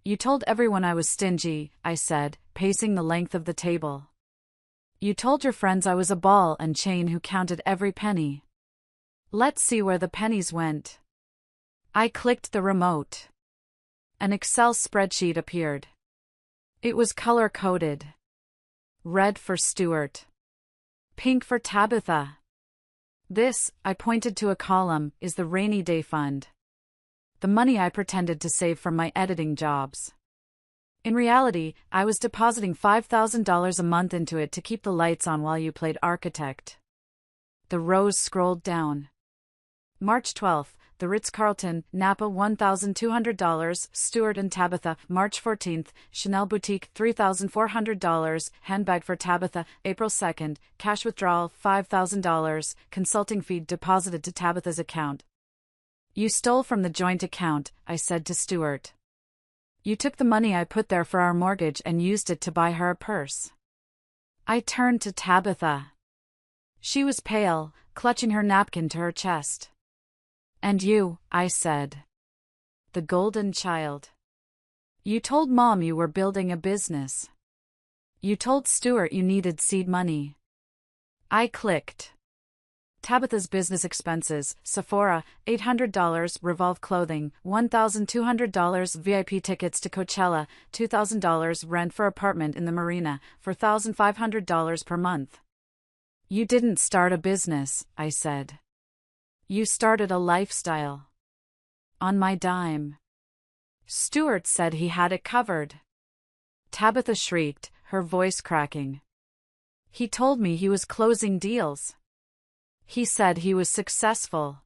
[SPEAKER 1] You told everyone I was stingy, I said, pacing the length of the table. You told your friends I was a ball and chain who counted every penny. Let's see where the pennies went. I clicked the remote. An Excel spreadsheet appeared. It was color-coded. Red for Stuart. Pink for Tabitha. This, I pointed to a column, is the rainy day fund. The money I pretended to save from my editing jobs. In reality, I was depositing $5,000 a month into it to keep the lights on while you played architect. The rows scrolled down. March 12th, the Ritz-Carlton, Napa $1,200, Stuart and Tabitha. March 14th, Chanel Boutique $3,400, handbag for Tabitha. April 2nd, cash withdrawal $5,000, consulting fee deposited to Tabitha's account. You stole from the joint account, I said to Stuart. You took the money I put there for our mortgage and used it to buy her a purse. I turned to Tabitha. She was pale, clutching her napkin to her chest. And you, I said. The golden child. You told Mom you were building a business. You told Stuart you needed seed money. I clicked. Tabitha's business expenses, Sephora, $800, Revolve Clothing, $1,200, VIP tickets to Coachella, $2,000 rent for apartment in the marina, $4,500 per month. You didn't start a business, I said. You started a lifestyle. On my dime. Stuart said he had it covered. Tabitha shrieked, her voice cracking. He told me he was closing deals. He said he was successful.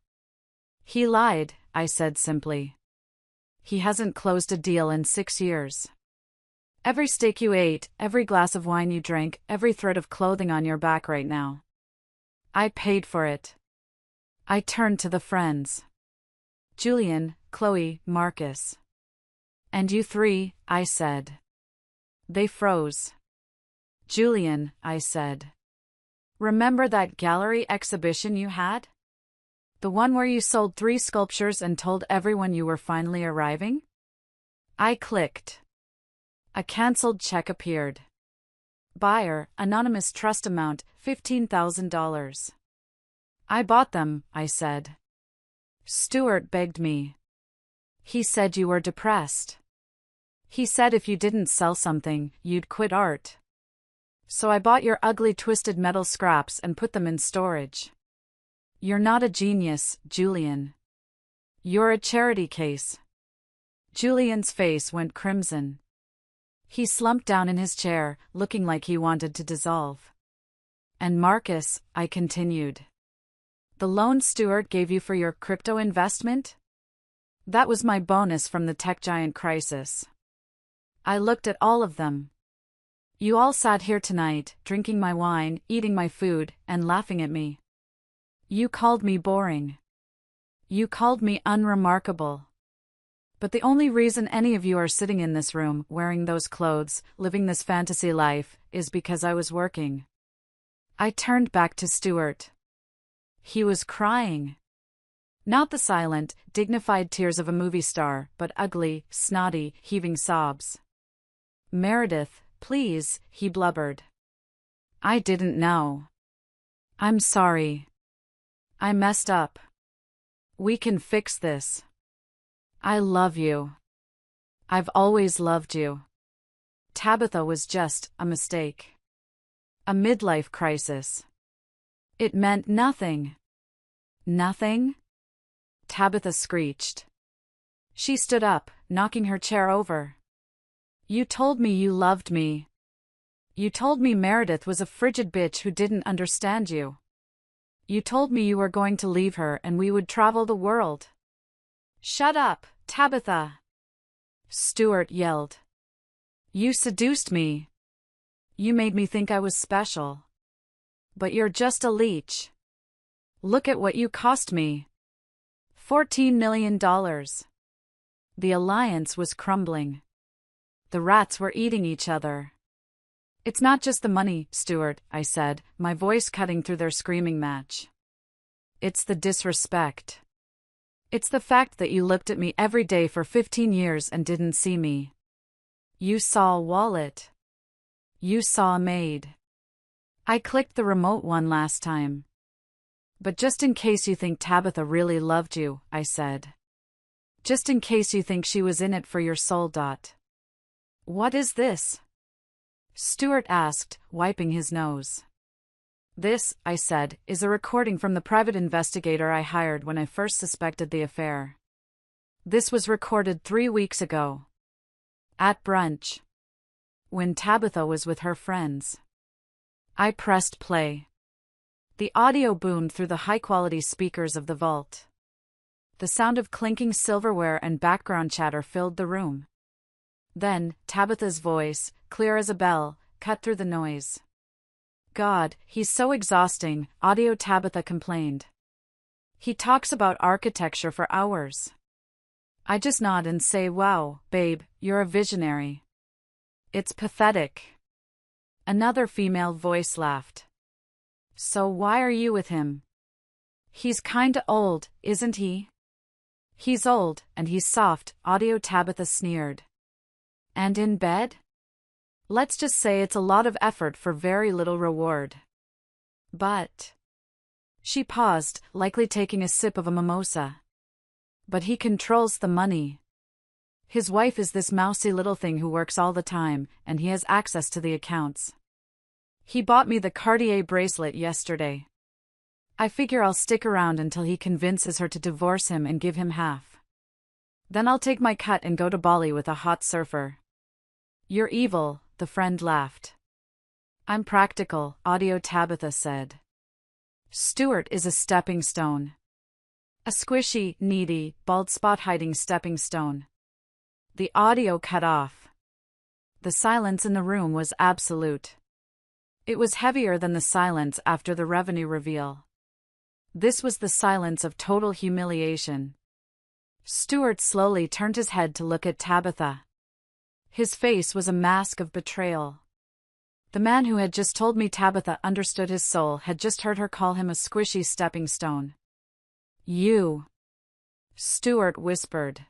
[SPEAKER 1] He lied, I said simply. He hasn't closed a deal in 6 years. Every steak you ate, every glass of wine you drank, every thread of clothing on your back right now. I paid for it. I turned to the friends. Julian, Chloe, Marcus. And you three, I said. They froze. Julian, I said. Remember that gallery exhibition you had? The one where you sold 3 sculptures and told everyone you were finally arriving? I clicked. A cancelled check appeared. Buyer, anonymous trust amount, $15,000. I bought them, I said. Stuart begged me. He said you were depressed. He said if you didn't sell something, you'd quit art. So I bought your ugly twisted metal scraps and put them in storage. You're not a genius, Julian. You're a charity case. Julian's face went crimson. He slumped down in his chair, looking like he wanted to dissolve. And Marcus, I continued. The loan Stuart gave you for your crypto investment? That was my bonus from the tech giant crisis. I looked at all of them. You all sat here tonight, drinking my wine, eating my food, and laughing at me. You called me boring. You called me unremarkable. But the only reason any of you are sitting in this room, wearing those clothes, living this fantasy life, is because I was working. I turned back to Stuart. He was crying. Not the silent, dignified tears of a movie star, but ugly, snotty, heaving sobs. Meredith, please, he blubbered. I didn't know. I'm sorry. I messed up. We can fix this. I love you. I've always loved you. Tabitha was just a mistake. A midlife crisis. It meant nothing. Nothing? Tabitha screeched. She stood up, knocking her chair over. You told me you loved me. You told me Meredith was a frigid bitch who didn't understand you. You told me you were going to leave her and we would travel the world. Shut up, Tabitha! Stuart yelled. You seduced me. You made me think I was special. But you're just a leech. Look at what you cost me. $14 million. The alliance was crumbling. The rats were eating each other. It's not just the money, Stuart, I said, my voice cutting through their screaming match. It's the disrespect. It's the fact that you looked at me every day for 15 years and didn't see me. You saw a wallet. You saw a maid. I clicked the remote one last time. But just in case you think Tabitha really loved you, I said. Just in case you think she was in it for your soul. What is this? Stuart asked, wiping his nose. This, I said, is a recording from the private investigator I hired when I first suspected the affair. This was recorded 3 weeks ago. At brunch. When Tabitha was with her friends. I pressed play. The audio boomed through the high-quality speakers of the vault. The sound of clinking silverware and background chatter filled the room. Then, Tabitha's voice, clear as a bell, cut through the noise. God, he's so exhausting, Audio Tabitha complained. He talks about architecture for hours. I just nod and say, wow, babe, you're a visionary. It's pathetic. Another female voice laughed. So why are you with him? He's kinda old, isn't he? He's old, and he's soft, Audio Tabitha sneered. And in bed? Let's just say it's a lot of effort for very little reward. But... She paused, likely taking a sip of a mimosa. But he controls the money. His wife is this mousy little thing who works all the time, and he has access to the accounts. He bought me the Cartier bracelet yesterday. I figure I'll stick around until he convinces her to divorce him and give him half. Then I'll take my cut and go to Bali with a hot surfer. You're evil, the friend laughed. I'm practical, Audio Tabitha said. Stuart is a stepping stone. A squishy, needy, bald spot-hiding stepping stone. The audio cut off. The silence in the room was absolute. It was heavier than the silence after the revenue reveal. This was the silence of total humiliation. Stuart slowly turned his head to look at Tabitha. His face was a mask of betrayal. The man who had just told me Tabitha understood his soul had just heard her call him a squishy stepping stone. You. Stuart whispered.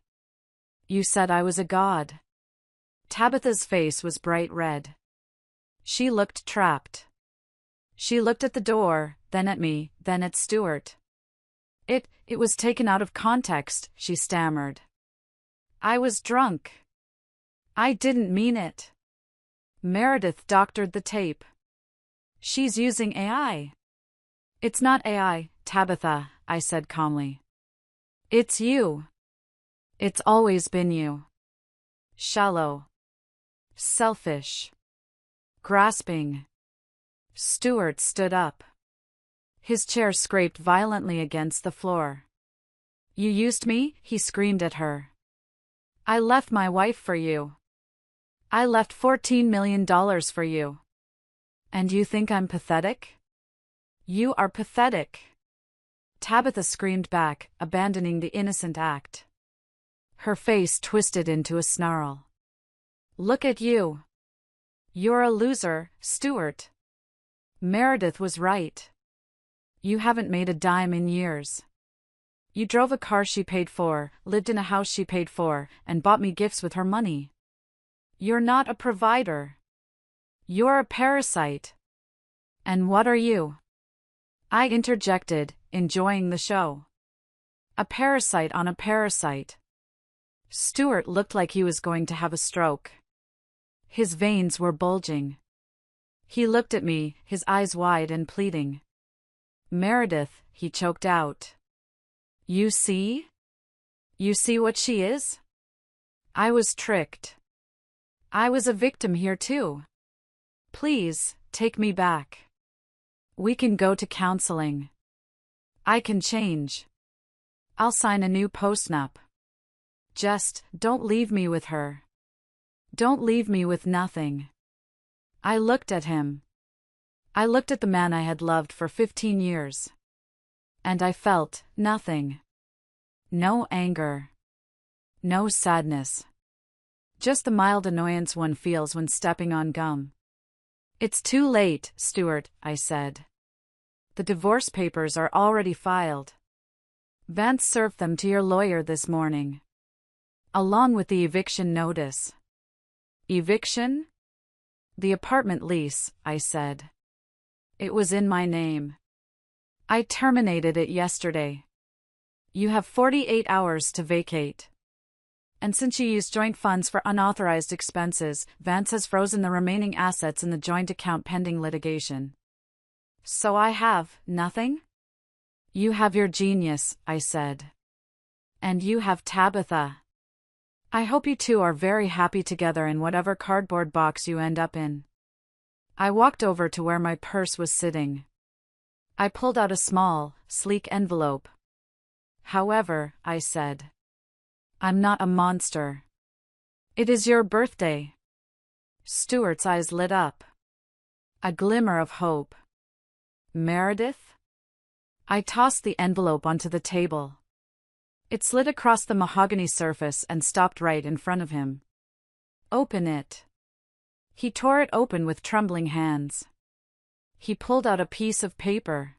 [SPEAKER 1] You said I was a god. Tabitha's face was bright red. She looked trapped. She looked at the door, then at me, then at Stuart. It was taken out of context, she stammered. I was drunk. I didn't mean it. Meredith doctored the tape. She's using AI. It's not AI, Tabitha, I said calmly. It's you. It's always been you. Shallow. Selfish. Grasping. Stuart stood up. His chair scraped violently against the floor. You used me? He screamed at her. I left my wife for you. I left $14 million for you. And you think I'm pathetic? You are pathetic. Tabitha screamed back, abandoning the innocent act. Her face twisted into a snarl. Look at you. You're a loser, Stuart. Meredith was right. You haven't made a dime in years. You drove a car she paid for, lived in a house she paid for, and bought me gifts with her money. You're not a provider. You're a parasite. And what are you? I interjected, enjoying the show. A parasite on a parasite. Stuart looked like he was going to have a stroke. His veins were bulging. He looked at me, his eyes wide and pleading. Meredith, he choked out. You see? You see what she is? I was tricked. I was a victim here too. Please, take me back. We can go to counseling. I can change. I'll sign a new postnup. Just, don't leave me with her. Don't leave me with nothing. I looked at him. I looked at the man I had loved for 15 years. And I felt nothing. No anger. No sadness. Just the mild annoyance one feels when stepping on gum. It's too late, Stuart, I said. The divorce papers are already filed. Vance served them to your lawyer this morning. Along with the eviction notice. Eviction? The apartment lease, I said. It was in my name. I terminated it yesterday. You have 48 hours to vacate. And since you used joint funds for unauthorized expenses, Vance has frozen the remaining assets in the joint account pending litigation. So I have nothing? You have your genius, I said. And you have Tabitha. I hope you two are very happy together in whatever cardboard box you end up in. I walked over to where my purse was sitting. I pulled out a small, sleek envelope. However, I said, I'm not a monster. It is your birthday. Stuart's eyes lit up. A glimmer of hope. Meredith? I tossed the envelope onto the table. It slid across the mahogany surface and stopped right in front of him. Open it. He tore it open with trembling hands. He pulled out a piece of paper.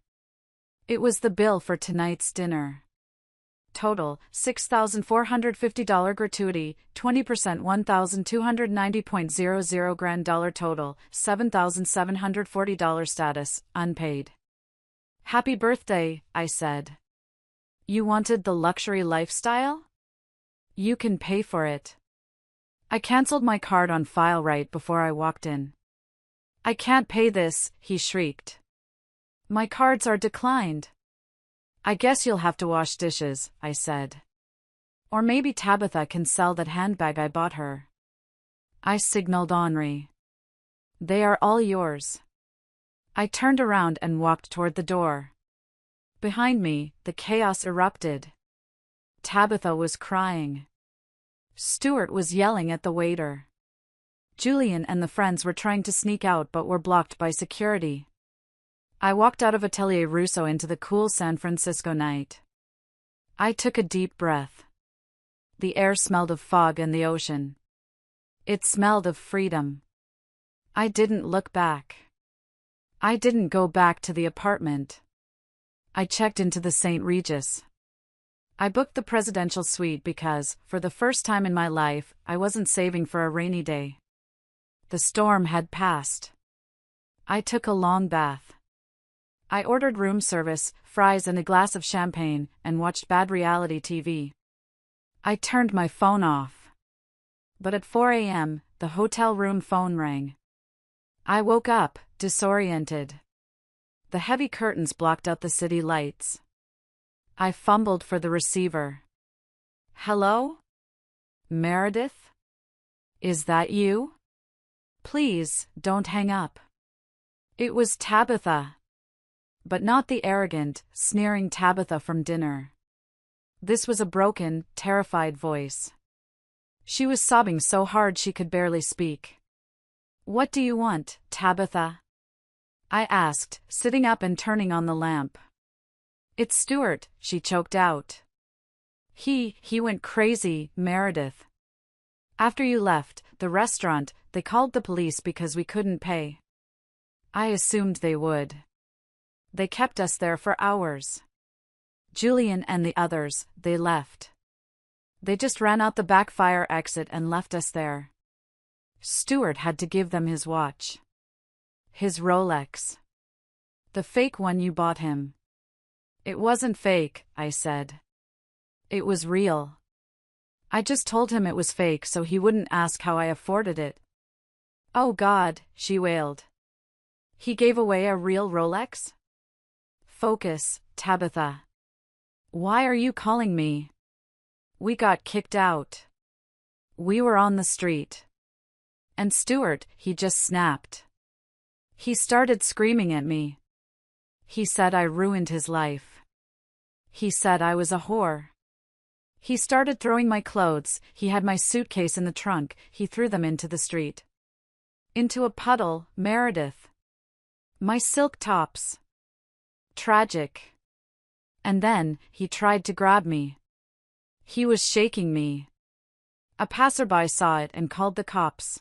[SPEAKER 1] It was the bill for tonight's dinner. Total, $6,450 gratuity, 20% $1,290.00 grand dollar total, $7,740 status, unpaid. Happy birthday, I said. You wanted the luxury lifestyle? You can pay for it. I canceled my card on file right before I walked in. I can't pay this, he shrieked. My cards are declined. I guess you'll have to wash dishes, I said. Or maybe Tabitha can sell that handbag I bought her. I signaled Henri. They are all yours. I turned around and walked toward the door. Behind me, the chaos erupted. Tabitha was crying. Stuart was yelling at the waiter. Julian and the friends were trying to sneak out but were blocked by security. I walked out of Atelier Russo into the cool San Francisco night. I took a deep breath. The air smelled of fog and the ocean. It smelled of freedom. I didn't look back. I didn't go back to the apartment. I checked into the St. Regis. I booked the presidential suite because, for the first time in my life, I wasn't saving for a rainy day. The storm had passed. I took a long bath. I ordered room service, fries and a glass of champagne, and watched bad reality TV. I turned my phone off. But at 4 a.m., the hotel room phone rang. I woke up, disoriented. The heavy curtains blocked out the city lights. I fumbled for the receiver. Hello? Meredith? Is that you? Please, don't hang up. It was Tabitha. But not the arrogant, sneering Tabitha from dinner. This was a broken, terrified voice. She was sobbing so hard she could barely speak. What do you want, Tabitha? I asked, sitting up and turning on the lamp. It's Stuart, she choked out. He went crazy, Meredith. After you left the restaurant, they called the police because we couldn't pay. I assumed they would. They kept us there for hours. Julian and the others, they left. They just ran out the back fire exit and left us there. Stuart had to give them his watch. His Rolex. The fake one you bought him. It wasn't fake, I said. It was real. I just told him it was fake so he wouldn't ask how I afforded it. Oh God, she wailed. He gave away a real Rolex? Focus, Tabitha. Why are you calling me? We got kicked out. We were on the street. And Stuart, he just snapped. He started screaming at me. He said I ruined his life. He said I was a whore. He started throwing my clothes. He had my suitcase in the trunk. He threw them into the street. Into a puddle, Meredith. My silk tops. Tragic. And then, he tried to grab me. He was shaking me. A passerby saw it and called the cops.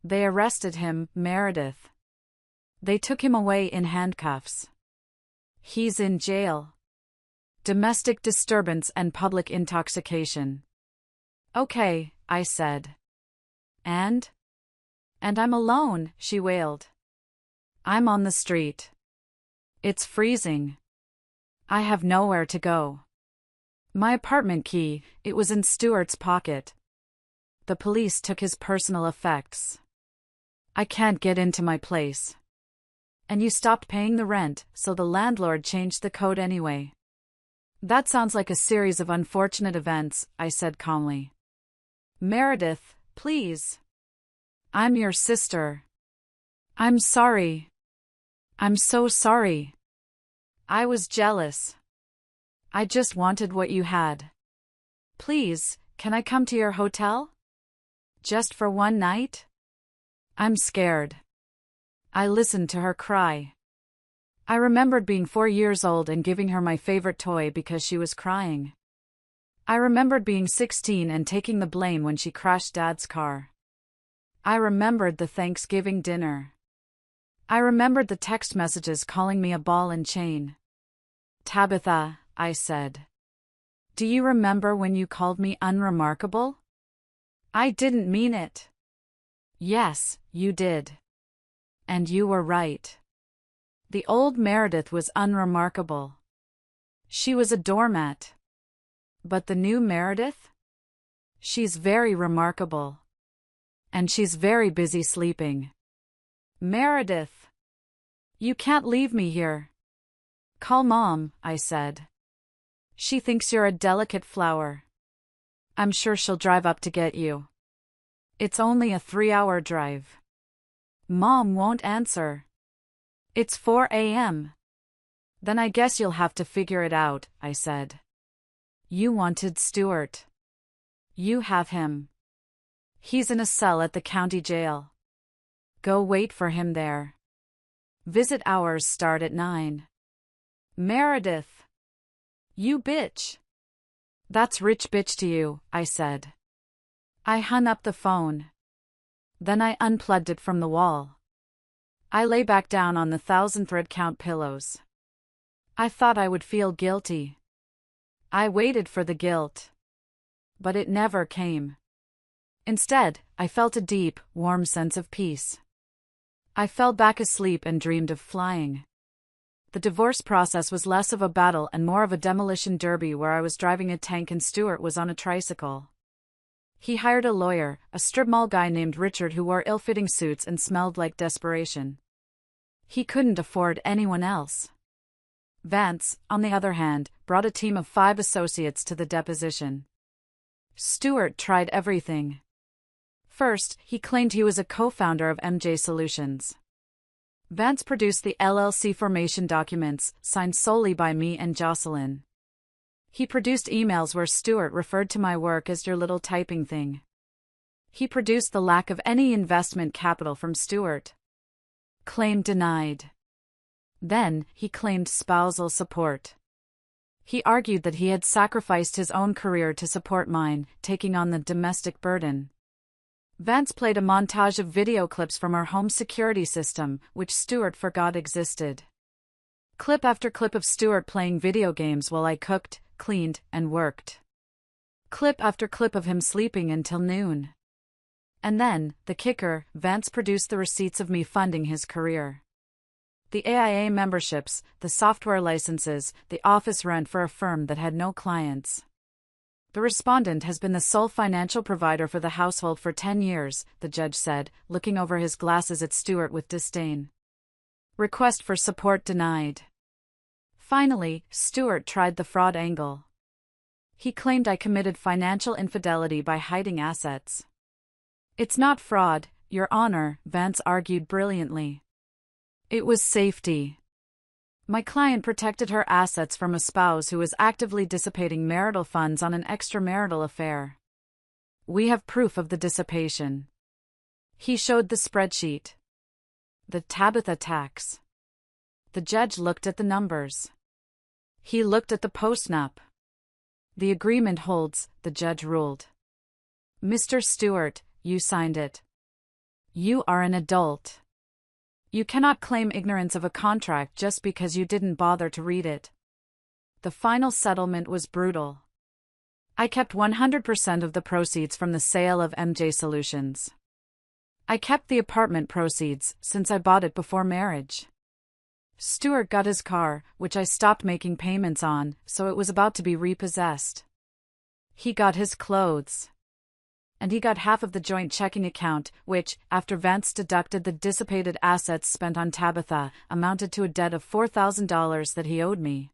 [SPEAKER 1] They arrested him, Meredith. They took him away in handcuffs. He's in jail. Domestic disturbance and public intoxication. Okay, I said. And I'm alone, she wailed. I'm on the street. It's freezing. I have nowhere to go. My apartment key, it was in Stuart's pocket. The police took his personal effects. I can't get into my place. And you stopped paying the rent, so the landlord changed the code anyway. That sounds like a series of unfortunate events, I said calmly. Meredith, please. I'm your sister. I'm sorry. I'm so sorry. I was jealous. I just wanted what you had. Please, can I come to your hotel? Just for one night? I'm scared. I listened to her cry. I remembered being 4 years old and giving her my favorite toy because she was crying. I remembered being 16 and taking the blame when she crashed Dad's car. I remembered the Thanksgiving dinner. I remembered the text messages calling me a ball and chain. Tabitha, I said. Do you remember when you called me unremarkable? I didn't mean it. Yes, you did. And you were right. The old Meredith was unremarkable. She was a doormat. But the new Meredith? She's very remarkable. And she's very busy sleeping. Meredith! You can't leave me here. Call Mom, I said. She thinks you're a delicate flower. I'm sure she'll drive up to get you. It's only a 3-hour drive. Mom won't answer. It's 4 a.m. Then I guess you'll have to figure it out, I said. You wanted Stuart. You have him. He's in a cell at the county jail. Go wait for him there. Visit hours start at 9. Meredith. You bitch. That's rich bitch to you, I said. I hung up the phone. Then I unplugged it from the wall. I lay back down on the 1,000 thread count pillows. I thought I would feel guilty. I waited for the guilt. But it never came. Instead, I felt a deep, warm sense of peace. I fell back asleep and dreamed of flying. The divorce process was less of a battle and more of a demolition derby where I was driving a tank and Stuart was on a tricycle. He hired a lawyer, a strip mall guy named Richard who wore ill-fitting suits and smelled like desperation. He couldn't afford anyone else. Vance, on the other hand, brought a team of 5 associates to the deposition. Stuart tried everything. First, he claimed he was a co-founder of MJ Solutions. Vance produced the LLC formation documents, signed solely by me and Jocelyn. He produced emails where Stuart referred to my work as your little typing thing. He produced the lack of any investment capital from Stuart. Claim denied. Then, he claimed spousal support. He argued that he had sacrificed his own career to support mine, taking on the domestic burden. Vance played a montage of video clips from our home security system, which Stuart forgot existed. Clip after clip of Stuart playing video games while I cooked, cleaned, and worked. Clip after clip of him sleeping until noon. And then, the kicker, Vance produced the receipts of me funding his career. The AIA memberships, the software licenses, the office rent for a firm that had no clients. The respondent has been the sole financial provider for the household for 10 years, the judge said, looking over his glasses at Stuart with disdain. Request for support denied. Finally, Stuart tried the fraud angle. He claimed I committed financial infidelity by hiding assets. It's not fraud, Your Honor, Vance argued brilliantly. It was safety. My client protected her assets from a spouse who was actively dissipating marital funds on an extramarital affair. We have proof of the dissipation. He showed the spreadsheet. The Tabitha tax. The judge looked at the numbers. He looked at the postnup. The agreement holds, the judge ruled. Mr. Stuart, you signed it. You are an adult. You cannot claim ignorance of a contract just because you didn't bother to read it. The final settlement was brutal. I kept 100% of the proceeds from the sale of MJ Solutions. I kept the apartment proceeds, since I bought it before marriage. Stuart got his car, which I stopped making payments on, so it was about to be repossessed. He got his clothes. And he got half of the joint checking account, which, after Vance deducted the dissipated assets spent on Tabitha, amounted to a debt of $4,000 that he owed me.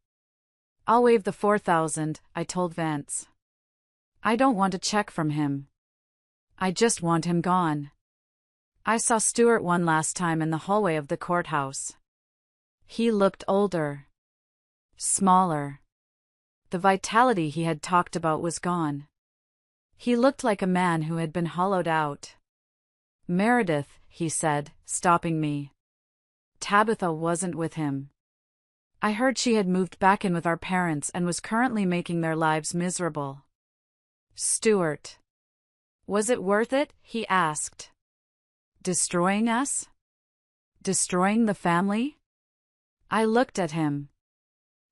[SPEAKER 1] I'll waive the $4,000, I told Vance. I don't want a check from him. I just want him gone. I saw Stuart one last time in the hallway of the courthouse. He looked older. Smaller. The vitality he had talked about was gone. He looked like a man who had been hollowed out. Meredith, he said, stopping me. Tabitha wasn't with him. I heard she had moved back in with our parents and was currently making their lives miserable. Stuart. Was it worth it? He asked. Destroying us? Destroying the family? I looked at him.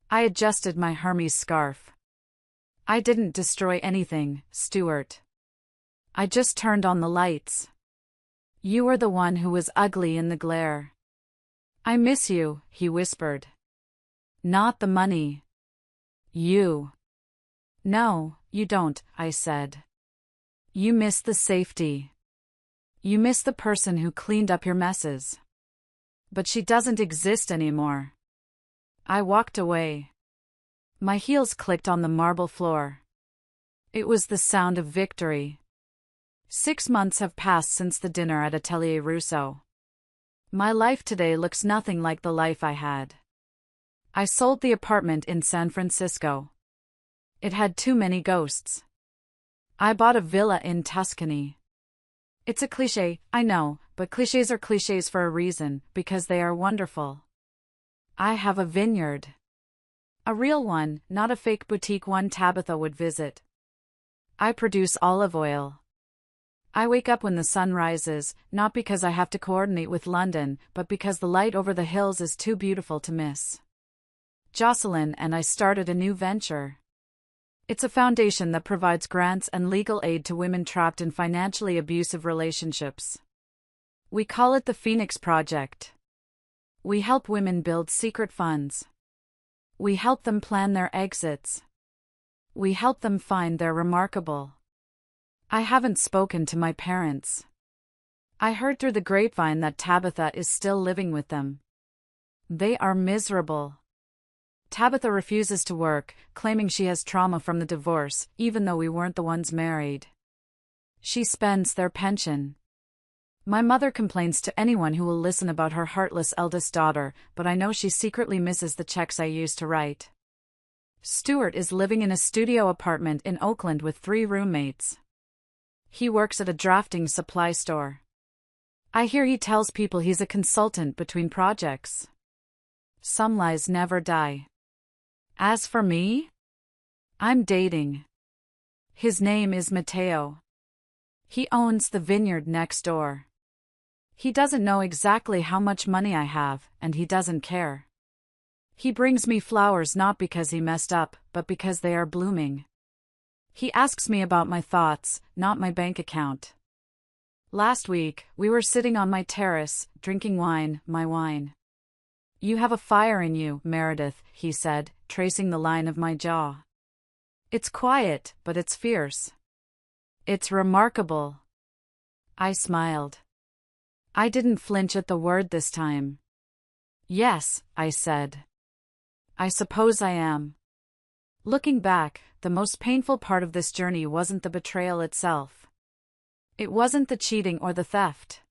[SPEAKER 1] I adjusted my Hermes scarf. I didn't destroy anything, Stuart. I just turned on the lights. You were the one who was ugly in the glare. I miss you, he whispered. Not the money. You. No, you don't, I said. You miss the safety. You miss the person who cleaned up your messes. But she doesn't exist anymore. I walked away. My heels clicked on the marble floor. It was the sound of victory. 6 months have passed since the dinner at Atelier Rousseau. My life today looks nothing like the life I had. I sold the apartment in San Francisco. It had too many ghosts. I bought a villa in Tuscany. It's a cliché, I know, but clichés are clichés for a reason, because they are wonderful. I have a vineyard. A real one, not a fake boutique one Tabitha would visit. I produce olive oil. I wake up when the sun rises, not because I have to coordinate with London, but because the light over the hills is too beautiful to miss. Jocelyn and I started a new venture. It's a foundation that provides grants and legal aid to women trapped in financially abusive relationships. We call it the Phoenix Project. We help women build secret funds. We help them plan their exits. We help them find their remarkable. I haven't spoken to my parents. I heard through the grapevine that Tabitha is still living with them. They are miserable. Tabitha refuses to work, claiming she has trauma from the divorce, even though we weren't the ones married. She spends their pension. My mother complains to anyone who will listen about her heartless eldest daughter, but I know she secretly misses the checks I used to write. Stuart is living in a studio apartment in Oakland with 3 roommates. He works at a drafting supply store. I hear he tells people he's a consultant between projects. Some lies never die. As for me, I'm dating. His name is Mateo. He owns the vineyard next door. He doesn't know exactly how much money I have, and he doesn't care. He brings me flowers not because he messed up, but because they are blooming. He asks me about my thoughts, not my bank account. Last week, we were sitting on my terrace, drinking wine, my wine. You have a fire in you, Meredith, he said, tracing the line of my jaw. It's quiet, but it's fierce. It's remarkable. I smiled. I didn't flinch at the word this time. Yes, I said. I suppose I am. Looking back, the most painful part of this journey wasn't the betrayal itself. It wasn't the cheating or the theft.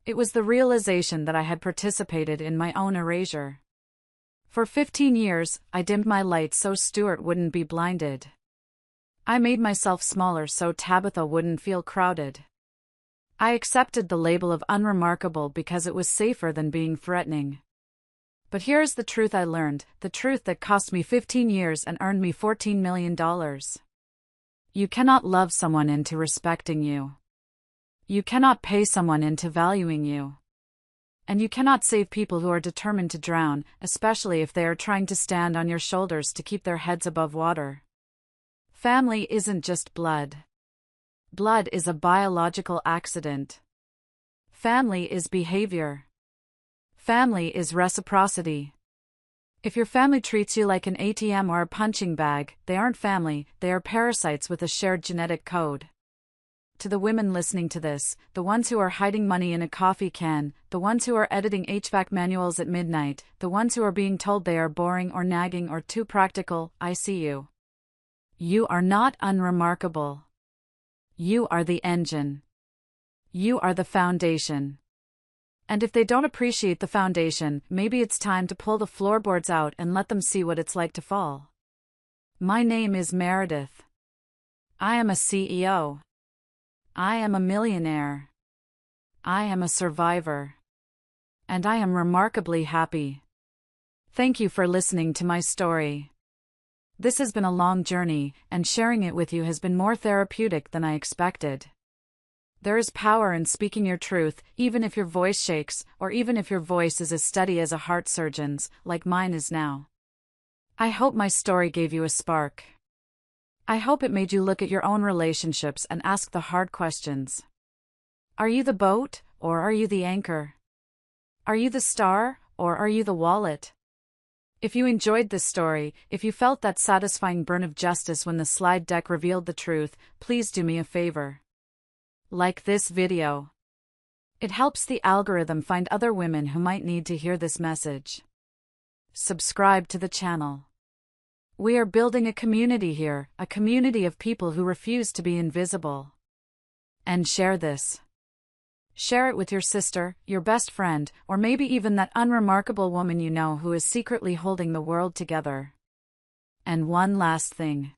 [SPEAKER 1] It was the realization that I had participated in my own erasure. For 15 years, I dimmed my light so Stuart wouldn't be blinded. I made myself smaller so Tabitha wouldn't feel crowded. I accepted the label of unremarkable because it was safer than being threatening. But here's the truth I learned, the truth that cost me 15 years and earned me $14 million. You cannot love someone into respecting you. You cannot pay someone into valuing you. And you cannot save people who are determined to drown, especially if they are trying to stand on your shoulders to keep their heads above water. Family isn't just blood. Blood is a biological accident. Family is behavior. Family is reciprocity. If your family treats you like an ATM or a punching bag, they aren't family, they are parasites with a shared genetic code. To the women listening to this, the ones who are hiding money in a coffee can, the ones who are editing HVAC manuals at midnight, the ones who are being told they are boring or nagging or too practical, I see you. You are not unremarkable. You are the engine. You are the foundation. And if they don't appreciate the foundation, maybe it's time to pull the floorboards out and let them see what it's like to fall. My name is Meredith. I am a CEO. I am a millionaire. I am a survivor. And I am remarkably happy. Thank you for listening to my story. This has been a long journey, and sharing it with you has been more therapeutic than I expected. There is power in speaking your truth, even if your voice shakes, or even if your voice is as steady as a heart surgeon's, like mine is now. I hope my story gave you a spark. I hope it made you look at your own relationships and ask the hard questions. Are you the boat, or are you the anchor? Are you the star, or are you the wallet? If you enjoyed this story, if you felt that satisfying burn of justice when the slide deck revealed the truth, please do me a favor. Like this video. It helps the algorithm find other women who might need to hear this message. Subscribe to the channel. We are building a community here, a community of people who refuse to be invisible. And share this. Share it with your sister, your best friend, or maybe even that unremarkable woman you know who is secretly holding the world together. And one last thing.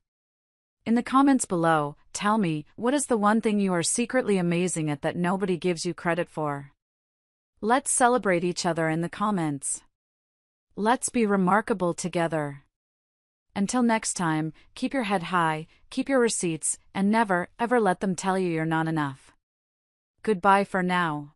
[SPEAKER 1] In the comments below, tell me, what is the one thing you are secretly amazing at that nobody gives you credit for? Let's celebrate each other in the comments. Let's be remarkable together. Until next time, keep your head high, keep your receipts, and never, ever let them tell you you're not enough. Goodbye for now.